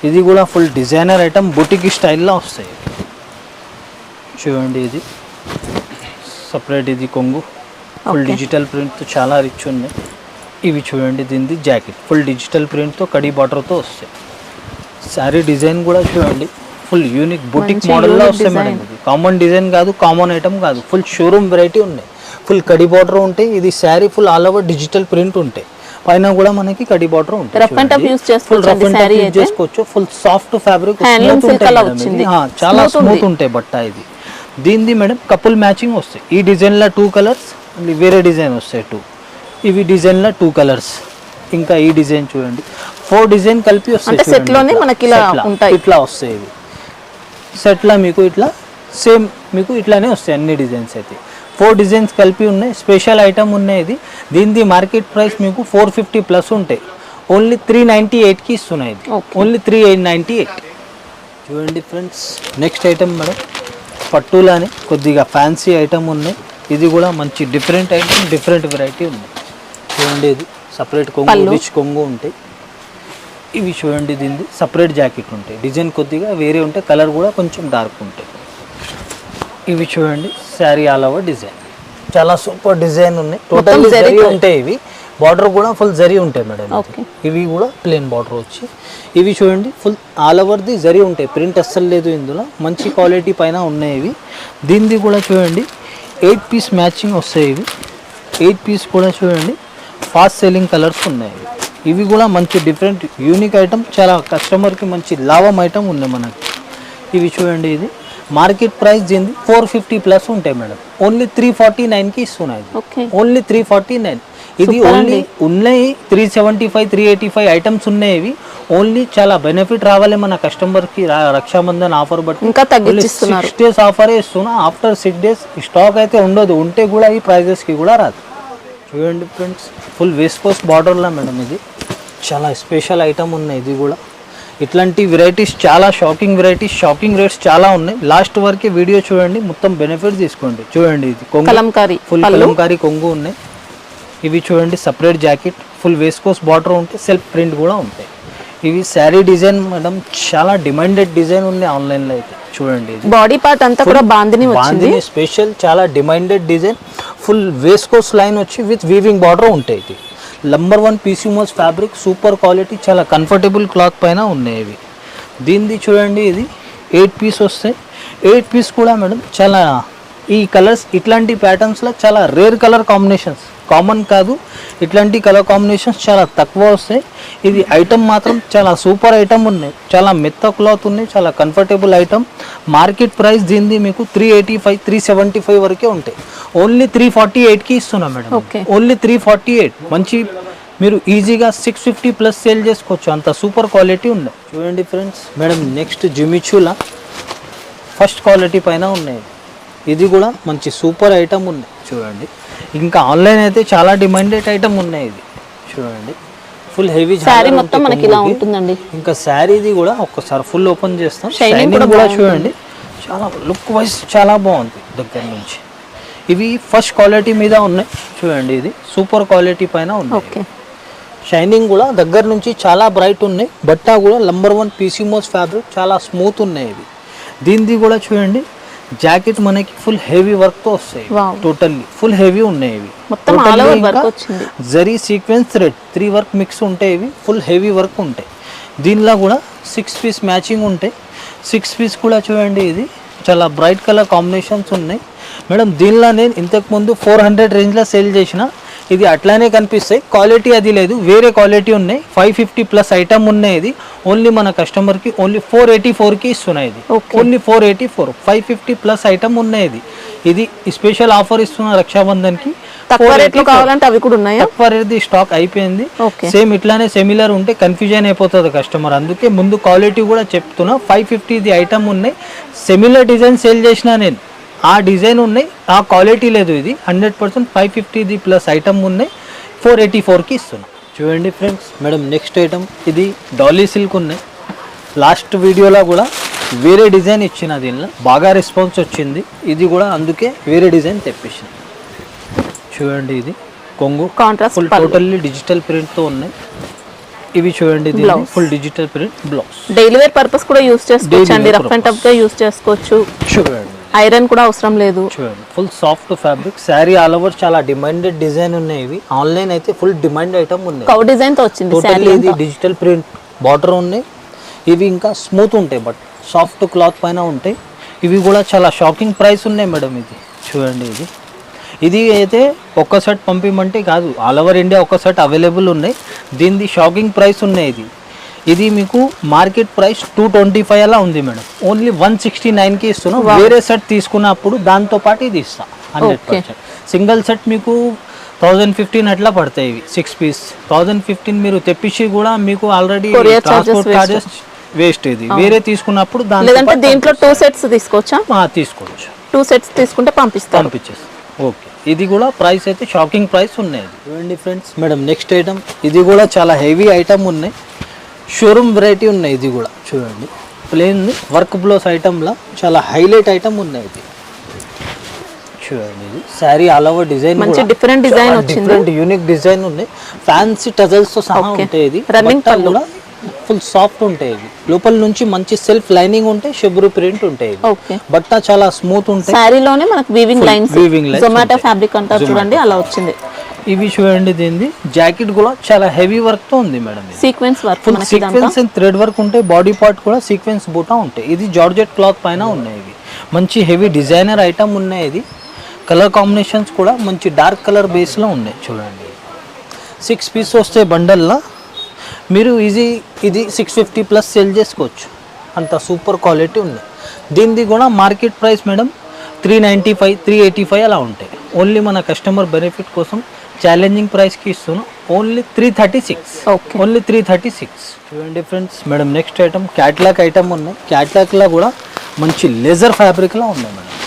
B: ఇది కూడా ఫుల్ డిజైనర్ ఐటమ్, బుటిక్ స్టైల్లో వస్తాయి చూడండి. ఇది సపరేట్, ఇది కొంగు ఫుల్ డిజిటల్ ప్రింట్తో చాలా రిచ్ ఉన్నాయి. ఇవి చూడండి, దీనిది జాకెట్ ఫుల్ డిజిటల్ ప్రింట్తో కడీ బార్డర్తో వస్తాయి. శారీ డిజైన్ కూడా చూడండి, ఫుల్ యూనిక్ బుటిక్ మోడల్లో వస్తాయి మేడం. ఇది కామన్ డిజైన్ కాదు, కామన్ ఐటమ్ కాదు, ఫుల్ షోరూమ్ వెరైటీ ఉన్నాయి. ఫుల్ కడీ బార్డర్ ఉంటాయి. ఇది sari full all over digital print ఉంటాయి. పైన కూడా మనకి కడీ బార్డర్ ఉంటుంది.
A: రఫ్ అండ్ టఫ్ యూస్
B: చేసుకోవచ్చు. ఫుల్ సాఫ్ట్ ఫ్యాబ్రిక్, చాలా స్మూత్ ఉంటాయి బట్ట. ఇది దీనిది మేడం కపుల్ మ్యాచింగ్ వస్తాయి. ఈ డిజైన్లో 2 కలర్స్, వేరే డిజైన్ వస్తాయి 2. ఇవి డిజైన్లో 2 కలర్స్. ఇంకా ఈ డిజైన్ చూడండి, 4 డిజైన్ కలిపి వస్తాయి.
A: సెట్లోనే మనకి ఇలా ఉంటాయి,
B: ఇట్లా వస్తాయి. ఇవి సెట్లో మీకు ఇట్లా సేమ్ మీకు ఇట్లానే వస్తాయి అన్ని డిజైన్స్. అయితే 4 డిజైన్స్ కలిపి ఉన్నాయి. స్పెషల్ ఐటమ్ ఉన్నాయి. ఇది దీనిది మార్కెట్ ప్రైస్ మీకు 450 ప్లస్ ఉంటాయి. ఓన్లీ 398కి ఇస్తున్నాయి. ఇది ఓన్లీ 398. చూడండి ఫ్రెండ్స్, నెక్స్ట్ ఐటమ్ మేడం, పట్టులానే కొద్దిగా ఫ్యాన్సీ ఐటమ్ ఉన్నాయి. ఇది కూడా మంచి డిఫరెంట్ ఐటమ్, డిఫరెంట్ వెరైటీ ఉంది. చూడండి, ఇది సపరేట్ కొంగు, రిచ్ కొంగు ఉంటాయి. ఇవి చూడండి, దీనిది సపరేట్ జాకెట్ ఉంటాయి. డిజైన్ కొద్దిగా వేరే ఉంటాయి, కలర్ కూడా కొంచెం డార్క్ ఉంటాయి. ఇవి చూడండి, శారీ ఆల్ ఓవర్ డిజైన్, చాలా సూపర్ డిజైన్ ఉన్నాయి. టోటల్ జరీ ఉంటాయి. ఇవి బార్డర్ కూడా ఫుల్ జరీ ఉంటాయి మేడం. ఇవి కూడా ప్లేన్ బార్డర్ వచ్చి, ఇవి చూడండి ఫుల్ ఆల్ ఓవర్ది జరీ ఉంటాయి. ప్రింట్ అస్సలు లేదు ఇందులో, మంచి క్వాలిటీ పైన ఉన్నాయి ఇవి. దీనిది కూడా చూడండి 8 పీస్ మ్యాచింగ్ వస్తాయి. ఇవి 8 పీస్ కూడా చూడండి ఫాస్ట్ సెల్లింగ్ కలర్స్ ఉన్నాయి. ఇవి కూడా మంచి డిఫరెంట్ యూనిక్ ఐటమ్, చాలా కస్టమర్కి మంచి లాభం ఐటమ్ ఉన్నాయి మనకి. ఇవి చూడండి, ఇది మార్కెట్ ప్రైస్ దీనిది 450 ప్లస్ ఉంటాయి మేడం. ఓన్లీ 349కి ఇస్తున్నాయి. ఓన్లీ 349. ఇది ఓన్లీ ఉన్నాయి 375 385 ఐటమ్స్ ఉన్నాయి. ఇవి ఓన్లీ చాలా బెనిఫిట్ రావాలి మన కస్టమర్కి. రక్షాబంధన్ ఆఫర్ బట్టి ఇంకా 6 డేస్ ఆఫరే ఇస్తున్నా. ఆఫ్టర్ 6 డేస్ స్టాక్ అయితే ఉండదు, ఉంటే కూడా ఈ ప్రైజెస్కి కూడా రాదు. చూడండి ఫ్రెండ్స్, ఫుల్ వేస్కోస్ బార్డర్లా మేడం. ఇది చాలా స్పెషల్ ఐటమ్ ఉన్నాయి. ఇది కూడా ఇట్లాంటి వెరైటీస్ చాలా షాకింగ్ వెరైటీస్, షాకింగ్ రేట్స్ చాలా ఉన్నాయి. లాస్ట్ వరకు వీడియో చూడండి, మొత్తం బెనిఫిట్ తీసుకోండి. చూడండి, ఇది కొంగు, ఫుల్ కలంకారీ కొంగు ఉన్నాయి. ఇవి చూడండి సపరేట్ జాకెట్, ఫుల్ వేస్కోస్ బార్డర్ ఉంటాయి, సెల్ఫ్ ప్రింట్ కూడా ఉంటాయి. ఇవి శారీ డిజైన్ మేడం, చాలా డిమాండెడ్ డిజైన్ ఉంది ఆన్లైన్లో అయితే. చూడండి,
A: బాడీ పార్ట్ అంతా కూడా బాందిని
B: స్పెషల్, చాలా డిమాండెడ్ డిజైన్. ఫుల్ వేస్కోస్ లైన్ వచ్చి విత్ వీవింగ్ బార్డర్ ఉంటాయి. ఇది నంబర్ 1 పీసీమోస్ ఫ్యాబ్రిక్, సూపర్ క్వాలిటీ, చాలా కంఫర్టబుల్ క్లాత్ పైన ఉన్నాయి ఇవి. దీనిది చూడండి, ఇది 8 పీస్ వస్తాయి. 8 పీస్ కూడా మేడం చాలా ఈ కలర్స్, ఇట్లాంటి ప్యాటర్న్స్లో చాలా రేర్ కలర్ కాంబినేషన్స్, కామన్ కాదు. ఇట్లాంటి కలర్ కాంబినేషన్స్ చాలా తక్కువ వస్తాయి. ఇది ఐటమ్ మాత్రం చాలా సూపర్ ఐటమ్ ఉన్నాయి, చాలా మెత్త క్లాత్ ఉన్నాయి, చాలా కంఫర్టబుల్ ఐటమ్. మార్కెట్ ప్రైస్ దీనిది మీకు 385 375 వరకే ఉంటాయి. ఓన్లీ 348కి ఇస్తున్నాం మేడం. ఓన్లీ 348. మంచి మీరు ఈజీగా 650 ప్లస్ సేల్ చేసుకోవచ్చు, అంత సూపర్ క్వాలిటీ ఉన్నాయి. చూడండి ఫ్రెండ్స్ మేడం, నెక్స్ట్ జిమిచూలా ఫస్ట్ క్వాలిటీ పైన ఉన్నాయి. ఇది కూడా మంచి సూపర్ ఐటమ్ ఉన్నాయి. చూడండి, ఇంకా ఆన్లైన్ అయితే చాలా డిమాండెడ్ ఐటమ్ ఉన్నాయి. ఇది చూడండి, ఫుల్ హెవీ శారీ మొత్తం మనకి ఇలా ఉంటుందండి. ఇంకా శారీది కూడా ఒక్కసారి ఫుల్ ఓపెన్ చేస్తాం. షైనింగ్ కూడా చూడండి, చాలా లుక్ వైజ్ చాలా బాగుంది దగ్గర నుంచి. ఇవి ఫస్ట్ క్వాలిటీ మీద ఉన్నాయి. చూడండి, ఇది సూపర్ క్వాలిటీ పైన ఉంది. షైనింగ్ కూడా దగ్గర నుంచి చాలా బ్రైట్ ఉన్నాయి. బట్ట కూడా నంబర్ 1 పీసీమోస్ ఫ్యాబ్రిక్, చాలా స్మూత్ ఉన్నాయి. ఇవి దీనిది కూడా చూడండి, జాకెట్ మనకి ఫుల్ హెవీ వర్క్ తో వస్తాయి. టోటల్లీ ఫుల్ హెవీ ఉన్నాయి. ఇవి zari sequence thread 3 work mix ఉంటాయి. ఇవి ఫుల్ హెవీ వర్క్ ఉంటాయి. దీనిలో కూడా 6 పీస్ మ్యాచింగ్ ఉంటాయి. 6 పీస్ కూడా చూడండి, ఇది చాలా బ్రైట్ కలర్ కాంబినేషన్స్ ఉన్నాయి మేడం. దీనిలో నేను ఇంతకుముందు 400 రేంజ్లో సేల్ చేసిన, ఇది అట్లానే కనిపిస్తాయి, క్వాలిటీ అది లేదు, వేరే క్వాలిటీ ఉన్నాయి. 550 ప్లస్ ఐటమ్ ఉన్నాయి. ఇది ఓన్లీ మన కస్టమర్కి ఓన్లీ 484కి ఇస్తున్నాయి. ఇది ఓన్లీ 484, 550 ప్లస్ ఐటమ్ ఉన్నాయి. ఇది స్పెషల్ ఆఫర్ ఇస్తున్న రక్షాబంధన్కి.
A: తక్కువ రేట్లో కావాలంటే అవి కూడా ఉన్నాయా?
B: తక్కువ రేట్ స్టాక్ అయిపోయింది. సేమ్ ఇట్లానే సిమిలర్ ఉంటే కన్ఫ్యూజన్ అయిపోతుంది కస్టమర్, అందుకే ముందు క్వాలిటీ కూడా చెప్తున్నా. 550 ఐటమ్ ఉన్నాయి, సిమిలర్ డిజైన్ సేల్ చేసిన నేను, ఆ డిజైన్ ఉన్నాయి, ఆ క్వాలిటీ లేదు. ఇది 100% 550 ప్లస్ ఐటమ్ ఉన్నాయి, 484కి ఇస్తున్నా. చూడండి ఫ్రెండ్స్, మేడం నెక్స్ట్ ఐటమ్ ఇది డాలీ సిల్క్ ఉన్నాయి. లాస్ట్ వీడియోలో కూడా వేరే డిజైన్ ఇచ్చిన, దీనిలో బాగా రెస్పాన్స్ వచ్చింది. ఇది కూడా అందుకే వేరే డిజైన్ తెప్పించిన. చూడండి ఇది కొంగు
A: కాంట్రాస్ట్
B: ఫుల్ టోటల్లీ డిజిటల్ ప్రింట్తో ఉన్నాయి. ఇవి చూడండి full digital print blouse.
A: Daily wear purpose కూడా యూస్ చేసుకోవచ్చు అండి, రఫ్ అండ్ టఫ్ గా యూస్ చేసుకోవచ్చు.
B: చూడండి
A: ఐరన్ కూడా అవసరం లేదు.
B: చూడండి full soft fabric, sari all over చాలా డిమాండెడ్ డిజైన్ ఉన్నాయి. ఇవి ఆన్లైన్ అయితే ఫుల్ డిమాండ్ ఐటమ్ ఉన్నాయి.
A: కౌ డిజైన్ తో వచ్చింది
B: టోటల్లీ. ఇది డిజిటల్ ప్రింట్ బార్డర్ ఉన్నాయి. ఇవి ఇంకా స్మూత్ ఉంటాయి, బట్ సాఫ్ట్ క్లాత్ పైన ఉంటాయి. ఇవి కూడా చాలా షాకింగ్ ప్రైస్ ఉన్నాయి మేడం. ఇది చూడండి, ఇది అయితే ఒక్క సెట్ పంపిమంటే కాదు, ఆల్ ఓవర్ ఇండియా ఒక్క సెట్ అవైలబుల్ ఉన్నాయి. దీనిది షాకింగ్ ప్రైస్ ఉన్నాయి. ఇది మీకు మార్కెట్ ప్రైస్ 225 అలా ఉంది మేడం, ఓన్లీ 169కి ఇస్తున్నాం. వేరే సెట్ తీసుకున్నప్పుడు దాంతో పాటు ఇది ఇస్తాం 100%. సింగిల్ సెట్ మీకు 1015 అట్లా పడతాయి. ఇవి 6 పీస్ 1015 మీరు తెప్పించి కూడా మీకు ఆల్రెడీ ట్రాన్స్పోర్ట్ చార్జెస్ వేస్ట్. ఇది వేరే తీసుకున్నప్పుడు
A: దాంట్లో దీంట్లో 2 సెట్స్ తీసుకోవచ్చా?
B: తీసుకోవచ్చు,
A: 2 సెట్స్ తీసుకుంటే పంపించేస్తాం.
B: ఓకే. ఇది కూడా ప్రైస్ అయితే షాకింగ్ ప్రైస్ ఉన్నాయి. చూడండి ఫ్రెండ్స్, మేడం నెక్స్ట్ ఐటమ్ ఇది కూడా చాలా హెవీ ఐటమ్ ఉన్నాయి, షోరూమ్ వెరైటీ ఉన్నాయి. ఇది కూడా చూడండి, ప్లేన్ వర్క్ బ్లౌజ్ ఐటమ్లా చాలా హైలైట్ ఐటమ్ ఉన్నాయి. ఇది చూడండి, ఇది శారీ ఆల్ ఓవర్ డిజైన్,
A: మంచి డిఫరెంట్ డిజైన్ వచ్చింది,
B: డిఫరెంట్ యూనిక్ డిజైన్ ఉన్నాయి. ఫ్యాన్సీ టజల్స్ తో సహా ఉంటాయి. ఇది రన్నింగ్ కూడా ఫుల్ సాఫ్ట్ ఉంటాయి. ఇవి లోపల నుంచి మంచి సెల్ఫ్ లైనింగ్ ఉంటాయి, షిబరు ప్రింట్ ఉంటాయి. బట్ట చాలా స్మూత్ ఉంటాయి.
A: సారీలోనే మనకు వీవింగ్ లైన్స్, జొమాటో ఫ్యాబ్రిక్ అంటారు చూడండి, అలా వచ్చింది.
B: ఇవి చూడండి, దీనిది జాకెట్ కూడా చాలా హెవీ వర్క్ తో ఉంది madam.
A: Sequence work,
B: full sequence and thread work ఉంటాయి. బాడీ పార్ట్ కూడా సీక్వెన్స్ బూటా ఉంటాయి. ఇది జార్జెట్ క్లాత్ పైన ఉన్నాయి. ఇవి మంచి హెవీ డిజైనర్ ఐటమ్ ఉన్నాయి. ఇది కలర్ కాంబినేషన్స్ కూడా మంచి డార్క్ కలర్ బేస్ లో ఉన్నాయి. చూడండి, 6 పీస్ వస్తే బండల్లా మీరు ఇది 650 ప్లస్ సేల్ చేసుకోవచ్చు, అంత సూపర్ క్వాలిటీ ఉంది. దీనిది కూడా మార్కెట్ ప్రైస్ మేడం 395, 385 అలా ఉంటాయి. ఓన్లీ మన కస్టమర్ బెనిఫిట్ కోసం ఛాలెంజింగ్ ప్రైస్కి ఇస్తున్నాం, ఓన్లీ 336. ఓన్లీ 336. చూడండి friends, madam next item catalogue item ఉన్నాయి. క్యాట్లాగ్లో కూడా మంచి లెజర్ ఫ్యాబ్రిక్లా ఉన్నాయి మేడం,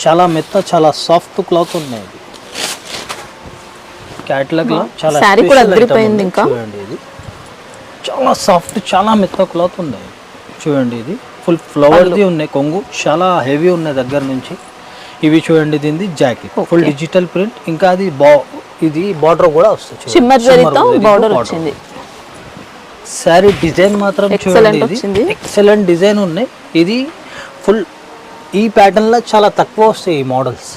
B: చాలా మెత్త, చాలా సాఫ్ట్ క్లాత్ ఉన్నాయి. ఇది క్యాట్లాగ్లో చాలా చూడండి, ఇది చాలా సాఫ్ట్, చాలా మెత్త క్లాత్ ఉన్నాయి. చూడండి, ఇది ఫుల్ ఫ్లవర్ది ఉన్నాయి. కొంగు చాలా హెవీ ఉన్నాయి దగ్గర నుంచి. ఇవి చూడండి, దీనిది జాకెట్ ఫుల్ డిజిటల్ ప్రింట్, ఇంకా అది ఇది బార్డర్ కూడా వస్తుంది. శారీ డిజైన్ మాత్రం చూడండి, ఇది ఎక్సలెంట్ డిజైన్ ఉన్నాయి. ఇది ఫుల్ ఈ ప్యాటర్న్ లో చాలా తక్కువ వస్తాయి ఈ మోడల్స్.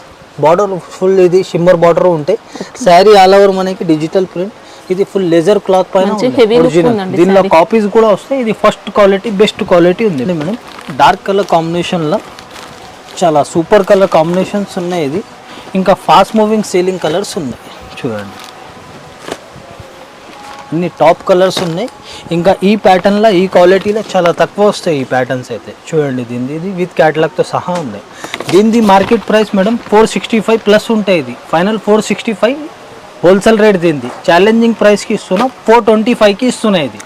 B: బార్డర్ ఫుల్ ఇది షిమ్మర్ బార్డర్ ఉంటాయి. శారీ ఆల్ ఓవర్ మనకి డిజిటల్ ప్రింట్. ఇది ఫుల్ లెజర్ క్లాత్ పైన ఒరిజినల్. దీనిలో కాపీస్ కూడా వస్తాయి. ఇది ఫస్ట్ క్వాలిటీ, బెస్ట్ క్వాలిటీ ఉంది మేడం. డార్క్ కలర్ కాంబినేషన్ లో చాలా సూపర్ కలర్ కాంబినేషన్స్ ఉన్నాయి. ఇది ఇంకా ఫాస్ట్ మూవింగ్ సేలింగ్ కలర్స్ ఉన్నాయి. చూడండి, అన్ని టాప్ కలర్స్ ఉన్నాయి. ఇంకా ఈ ప్యాటర్న్లో, ఈ క్వాలిటీలో చాలా తక్కువ వస్తాయి ఈ ప్యాటర్న్స్ అయితే. చూడండి, దీనిది ఇది విత్ క్యాటలాగ్తో సహా ఉన్నాయి. దీనిది మార్కెట్ ప్రైస్ మేడం 465 ప్లస్ ఉంటాయి. ఇది ఫైనల్ 465 హోల్సేల్ రేట్. దీనిది ఛాలెంజింగ్ ప్రైస్కి ఇస్తున్నా 425కి ఇస్తున్నాయి. ఇది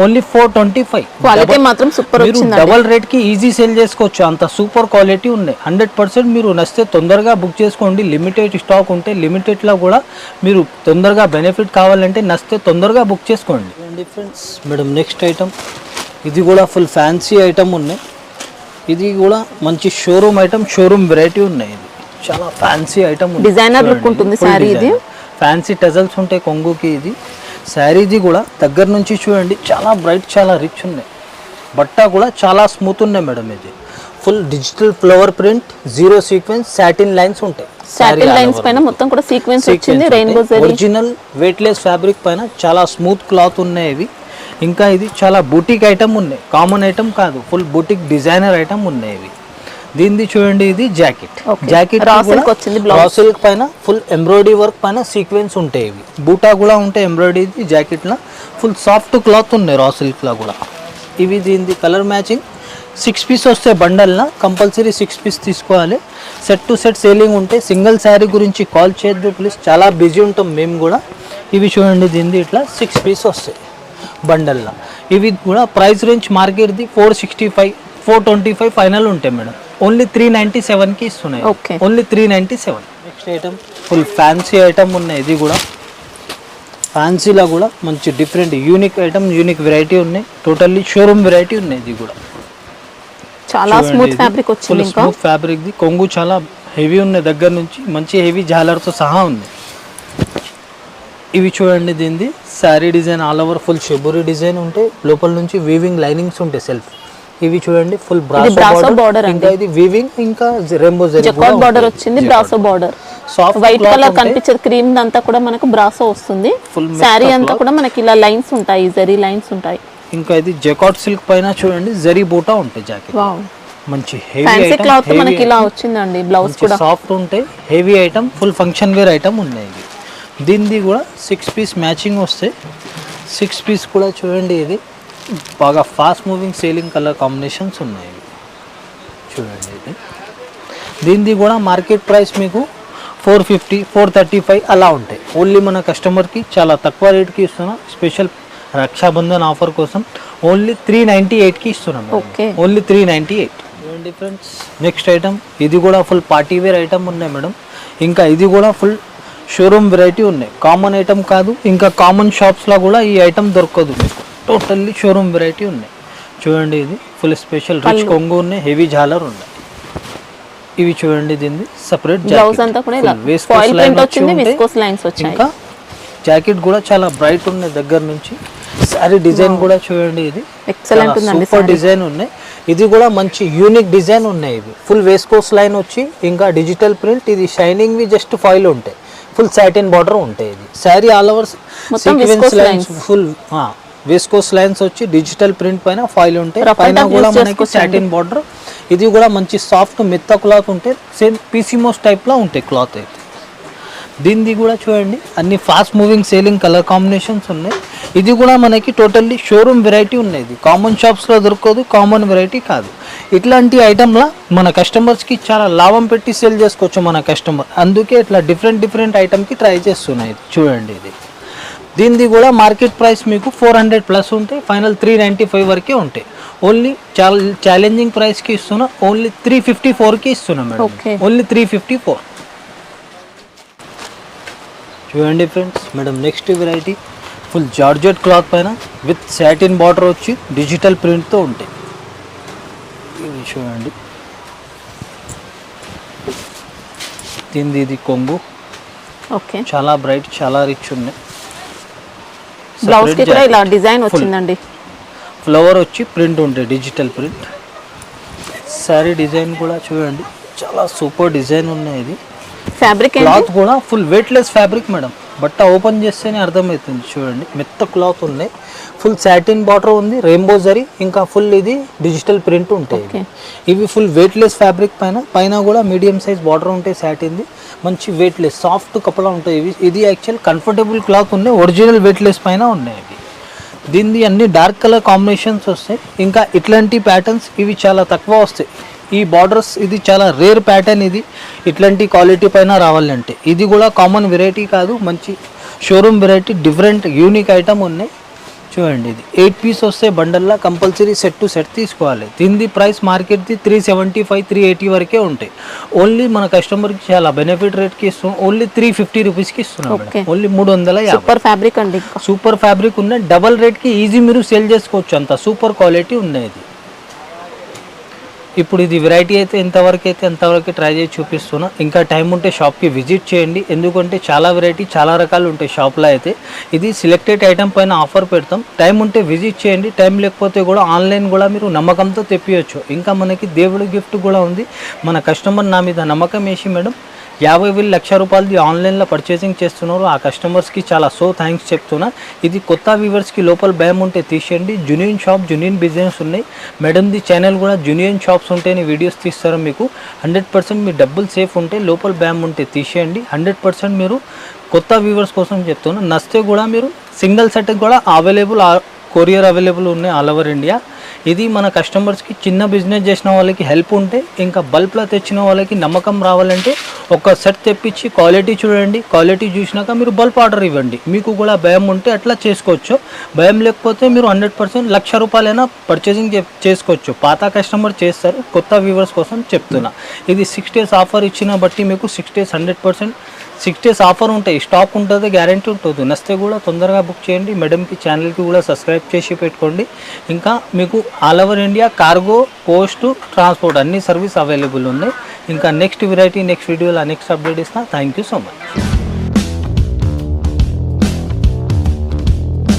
B: ఓన్లీ 425.
A: క్వాలిటీ మాత్రం సూపర్
B: వచ్చింది. డబల్ రేట్కి ఈజీ సేల్ చేసుకోవచ్చు, అంత సూపర్ క్వాలిటీ ఉన్నాయి. 100% మీరు నచ్చితే తొందరగా బుక్ చేసుకోండి. లిమిటెడ్ స్టాక్ ఉంటే లిమిటెడ్లో కూడా మీరు తొందరగా బెనిఫిట్ కావాలంటే నచ్చితే తొందరగా బుక్ చేసుకోండి. డిఫరెన్స్ మేడం నెక్స్ట్ ఐటమ్ ఇది కూడా ఫుల్ ఫ్యాన్సీ ఐటమ్ ఉన్నాయి. ఇది కూడా మంచి షోరూమ్ ఐటమ్, షోరూమ్ వెరైటీ ఉన్నాయి. ఇది చాలా ఫ్యాన్సీ ఐటమ్,
A: డిజైనర్ లుక్ ఉంటుంది సారీ. ఇది
B: ఫ్యాన్సీ టజల్స్ ఉంటాయి కొంగుకి. ఇది శారీది కూడా దగ్గర నుంచి చూడండి, చాలా బ్రైట్, చాలా రిచ్ ఉన్నాయి. బట్ట కూడా చాలా స్మూత్ ఉన్నాయి మేడం. ఇది full digital flower print, zero sequence, satin lines ఉంటాయి.
A: సాటిన్ లైన్స్ పైన మొత్తం కూడా సీక్వెన్స్ వచ్చింది. Rainbow zari
B: original weightless fabric పైన చాలా స్మూత్ క్లాత్ ఉన్నాయి. ఇవి ఇంకా ఇది చాలా బూటిక్ ఐటమ్ ఉన్నాయి, కామన్ ఐటమ్ కాదు, ఫుల్ బూటిక్ డిజైనర్ ఐటమ్ ఉన్నాయి. ఇవి దీనిది చూడండి, ఇది jacket.
A: Okay.
B: Jacket
A: Raw silk వచ్చింది blouse.
B: రా సిల్క్ పైన ఫుల్ ఎంబ్రాయిడరీ వర్క్ పైన సీక్వెన్స్ ఉంటాయి. ఇవి బూటా కూడా ఉంటాయి ఎంబ్రాయిడరీ జాకెట్ లా. ఫుల్ సాఫ్ట్ క్లాత్ ఉన్నాయి రా సిల్క్ లా కూడా. ఇవి దీనిది కలర్ మ్యాచింగ్ 6 పీస్ వస్తే బండల్లా కంపల్సరీ 6 పీస్ తీసుకోవాలి. సెట్ టు సెట్ సేలింగ్ ఉంటే సింగిల్ శారీ గురించి కాల్ చేయొద్దు ప్లీజ్, చాలా బిజీ ఉంటాం మేము కూడా. ఇవి చూడండి, దీనిది ఇట్లా 6 పీస్ వస్తాయి బండల్లా. ఇవి కూడా ప్రైస్ రేంజ్ మార్కెట్ది 465 425 ఫైనల్ ఉంటాయి మేడం. ఓన్లీ 397కి ఇస్తున్నాయి.
A: Okay.
B: Only 397. Next item full fancy item ఉన్నాయి. ఇది కూడా ఫ్యాన్సీలో కూడా మంచి different unique item, unique variety ఉన్నాయి. టోటల్లీ షోరూమ్ వెరైటీ ఉన్నాయి. ఇది కూడా
A: చాలా స్మూత్ ఫ్యాబ్రిక్ వచ్చింది. ఇంకా
B: స్మూత్ ఫ్యాబ్రిక్ ది కొంగు చాలా హెవీ ఉన్నాయి. దగ్గర నుంచి మంచి హెవీ జాలర్తో సహా ఉంది. ఇవి చూడండి, దీనిది sari design all over full shibori design ఉంటాయి. లోపల నుంచి వీవింగ్ లైనింగ్స్ ఉంటాయి సెల్ఫ్. ఇవి చూడండి ఫుల్ బ్రాసో బార్డర్. ఇంకా ఇది వీవింగ్, ఇంకా రెయిన్బో
A: జకార్డ్ బార్డర్ వచ్చింది, brasso border.
B: Soft
A: white colour కనిపించేది క్రీమ్ అంతా కూడా మనకు బ్రాసో వస్తుంది. శారీ అంతా కూడా మనకి ఇలా లైన్స్ ఉంటాయి, జరీ లైన్స్ ఉంటాయి.
B: ఇంకా ఇది జకార్డ్ సిల్క్ పైన చూడండి జరీ బూటా ఉంటాయి జాకెట్.
A: వావ్,
B: మంచి హెవీ
A: ఫ్యాన్సీ
B: ఐటమ్.
A: క్లాత్ మనకి ఇలా వచ్చిందండి. బ్లౌజ్ కూడా
B: సాఫ్ట్ ఉంటాయి, heavy item, full function wear item ఉన్నాయి. ఇది దీనిది కూడా 6 పీస్ మ్యాచింగ్ వస్తాయి. 6 పీస్ కూడా చూడండి, ఇది బాగా fast moving selling colour combinations ఉన్నాయి. చూడండి, ఇది దీనిది కూడా మార్కెట్ ప్రైస్ మీకు 450 435 అలా ఉంటాయి. ఓన్లీ మన కస్టమర్కి చాలా తక్కువ రేట్కి ఇస్తున్నాం. స్పెషల్ రక్షాబంధన్ ఆఫర్ కోసం ఓన్లీ 398కి ఇస్తున్నాం.
A: Okay.
B: ఓన్లీ 398. చూడండి ఫ్రెండ్స్, నెక్స్ట్ ఐటమ్ ఇది కూడా ఫుల్ పార్టీ వేర్ ఐటమ్ ఉన్నాయి మేడం. ఇంకా ఇది కూడా ఫుల్ షోరూమ్ వెరైటీ ఉన్నాయి. కామన్ ఐటమ్ కాదు, ఇంకా కామన్ షాప్స్లో కూడా ఈ ఐటమ్ దొరకదు మీకు. టోటల్లీ షోరూమ్ వెరైటీ ఉన్నాయి. చూడండి, ఇది ఫుల్ స్పెషల్ రిచ్ కొంగు ఉన్నాయి, హెవీ జాలర్ ఉన్నాయి. ఇవి చూడండి, దీన్ని సపరేట్
A: బ్లౌజ్ అంతా కూడా ఇలా ఫాయిల్ ప్రింట్ వచ్చింది, విస్కోస్ లైన్స్ వచ్చాయి.
B: ఇంకా జాకెట్ కూడా చాలా బ్రైట్ ఉన్నాయి దగ్గర నుంచి. సారీ డిజైన్ కూడా చూడండి, ఇది
A: ఎక్సలెంట్ ఉందండి.
B: సూపర్ డిజైన్ ఉన్నాయి. ఇది కూడా మంచి యూనిక్ డిజైన్ ఉన్నాయి. ఇవి ఫుల్ వేస్కోస్ లైన్ వచ్చి ఇంకా డిజిటల్ ప్రింట్. ఇది షైనింగ్ వి జస్ట్ ఫాయిల్ ఉంటాయి. ఫుల్ సాటిన్ బార్డర్ ఉంటాయి. ఇది sari all over sequence lines, full viscose lines వచ్చి డిజిటల్ ప్రింట్ పైన ఫాయిల్ ఉంటాయి. పైన కూడా మనకి సాటిన్ బార్డర్. ఇది కూడా మంచి సాఫ్ట్ మెత్త క్లాత్ ఉంటాయి. సేమ్ పీసీమోస్ టైప్ లో ఉంటాయి క్లాత్ అయితే. దీనిది కూడా చూడండి, అన్ని fast moving selling colour combinations ఉన్నాయి. ఇది కూడా మనకి టోటల్లీ షోరూమ్ వెరైటీ ఉన్నాయి. ఇది కామన్ షాప్స్లో దొరకదు, కామన్ వెరైటీ కాదు. ఇట్లాంటి ఐటమ్లా మన కస్టమర్స్కి చాలా లాభం పెట్టి సేల్ చేసుకోవచ్చు మన కస్టమర్. అందుకే ఇట్లా డిఫరెంట్ ఐటమ్కి ట్రై చేస్తున్నాయి. చూడండి, ఇది దీనిది కూడా మార్కెట్ ప్రైస్ మీకు 400 ప్లస్ ఉంటాయి. ఫైనల్ 395 వరకే ఉంటాయి. ఓన్లీ ఛాలెంజింగ్ ప్రైస్కి ఇస్తున్నా. ఓన్లీ 354కి ఇస్తున్నాం మేడం. ఓన్లీ 354. చూడండి friends, madam next variety full georgette cloth పైన విత్ సాటిన్ బార్డర్ వచ్చి డిజిటల్ ప్రింట్తో ఉంటాయి. ఇవి చూడండి, దీనిది ఇది కొంగు.
A: ఓకే,
B: చాలా బ్రైట్, చాలా రిచ్ ఉన్నాయి.
A: బ్లౌజ్ కి కూడా ఇలా డిజైన్ వచ్చిందండి.
B: ఫ్లవర్ వచ్చి ప్రింట్ ఉంటాయి, డిజిటల్ ప్రింట్. సారీ డిజైన్ కూడా చూడండి, చాలా సూపర్ డిజైన్ ఉన్నాయి. ఇది
A: ఫ్యాబ్రిక్
B: క్లాత్ కూడా ఫుల్ వెయిట్లెస్ ఫ్యాబ్రిక్ మేడం. బట్ట ఓపెన్ చేస్తేనే అర్థమవుతుంది. చూడండి, మెత్త క్లాత్ ఉన్నాయి. ఫుల్ సాటిన్ బార్డర్ ఉంది, రెయిన్బో జరీ, ఇంకా ఫుల్ ఇది డిజిటల్ ప్రింట్ ఉంటాయి. ఇవి ఫుల్ వెయిట్లెస్ ఫ్యాబ్రిక్ పైన కూడా మీడియం సైజ్ బార్డర్ ఉంటాయి. సాటిన్ది మంచి వెయిట్లెస్ సాఫ్ట్ కపడా ఉంటాయి. ఇది యాక్చువల్ కంఫర్టబుల్ క్లాత్ ఉన్నాయి. ఒరిజినల్ వెయిట్లెస్ పైన ఉన్నాయి. ఇవి దీనిది అన్ని డార్క్ కలర్ కాంబినేషన్స్ వస్తాయి. ఇంకా ఇట్లాంటి ప్యాటర్న్స్ ఇవి చాలా తక్కువ వస్తాయి. ఈ బార్డర్స్ ఇది చాలా రేర్ ప్యాటర్న్. ఇది ఇట్లాంటి క్వాలిటీ పైన రావాలంటే ఇది కూడా కామన్ వెరైటీ కాదు, మంచి showroom variety, different unique item ఉన్నాయి. చూడండి, ఇది 8 పీస్ వస్తే బండల్లా కంపల్సరీ సెట్ టు సెట్ తీసుకోవాలి. దీనిది ప్రైస్ మార్కెట్ది 375 380 వరకే ఉంటాయి. ఓన్లీ మన కస్టమర్కి చాలా బెనిఫిట్ రేట్కి ఇస్తున్నాం. ఓన్లీ 350 రూపీస్కి ఇస్తున్నాం. ఓన్లీ 350.
A: సూపర్ ఫ్యాబ్రిక్ అండి,
B: సూపర్ ఫ్యాబ్రిక్ ఉన్నాయి. డబల్ రేట్కి ఈజీ మీరు సేల్ చేసుకోవచ్చు. అంత సూపర్ క్వాలిటీ ఉన్నాయి. ఇది ఇప్పుడు ఇది వెరైటీ అయితే ఎంతవరకు ట్రై చేసి చూపిస్తున్నా. ఇంకా టైం ఉంటే షాప్కి విజిట్ చేయండి. ఎందుకంటే చాలా వెరైటీ, చాలా రకాలు ఉంటాయి షాప్లో అయితే. ఇది సెలెక్టెడ్ ఐటమ్ పైన ఆఫర్ పెడతాం. టైం ఉంటే విజిట్ చేయండి. టైం లేకపోతే కూడా ఆన్లైన్ కూడా మీరు నమ్మకంతో తెప్పియచ్చు. ఇంకా మనకి దేవుడి గిఫ్ట్ కూడా ఉంది. మన కస్టమర్ నా మీద నమ్మకం వేసి మేడం 50,000 లక్ష రూపాయలది ఆన్లైన్లో పర్చేసింగ్ చేస్తున్నారు. ఆ కస్టమర్స్కి చాలా థ్యాంక్స్ చెప్తున్నా. ఇది కొత్త వ్యూవర్స్కి లోపల భయం ఉంటే తీసేయండి. జునియన్ షాప్, జునియన్ బిజినెస్ ఉన్నాయి. మేడంది ఛానల్ కూడా జునియన్ షాప్స్ ఉంటేనే వీడియోస్ తీస్తారు. మీకు 100% మీ డబ్బులు సేఫ్ ఉంటే, లోపల భయం ఉంటే తీసేయండి. 100% మీరు కొత్త వ్యూవర్స్ కోసం చెప్తున్నా. నచ్చితే కూడా మీరు సింగిల్ సెట్ కూడా అవైలబుల్, కొరియర్ అవైలబుల్ ఉన్నాయి ఆల్ ఓవర్ ఇండియా. ఇది మన కస్టమర్స్కి, చిన్న బిజినెస్ చేసిన వాళ్ళకి హెల్ప్ ఉంటే, ఇంకా బల్క్లో తెచ్చిన వాళ్ళకి నమ్మకం రావాలంటే ఒక సెట్ తెప్పించి క్వాలిటీ చూడండి. క్వాలిటీ చూసినాక మీరు బల్క్ ఆర్డర్ ఇవ్వండి. మీకు కూడా భయం ఉంటే అట్లా చేసుకోవచ్చు. భయం లేకపోతే మీరు 100% లక్ష రూపాయలైనా పర్చేసింగ్ చేసుకోవచ్చు. పాత కస్టమర్ చేస్తారు, కొత్త వ్యూవర్స్ కోసం చెప్తున్నా. ఇది 6 days ఆఫర్ ఇచ్చిన బట్టి మీకు 6 days 100% 6 days ఆఫర్ ఉంటాయి. స్టాక్ ఉంటుంది, గ్యారంటీ ఉంటుంది. నచ్చితే కూడా తొందరగా బుక్ చేయండి. మేడంకి ఛానల్కి కూడా సబ్స్క్రైబ్ చేసి పెట్టుకోండి. ఇంకా మీకు all over India cargo, post, transport అన్ని సర్వీస్ అవైలబుల్ ఉన్నాయి. ఇంకా నెక్స్ట్ వెరైటీ, నెక్స్ట్ వీడియోలో నెక్స్ట్ అప్డేట్ ఇస్తాను. Thank you so much.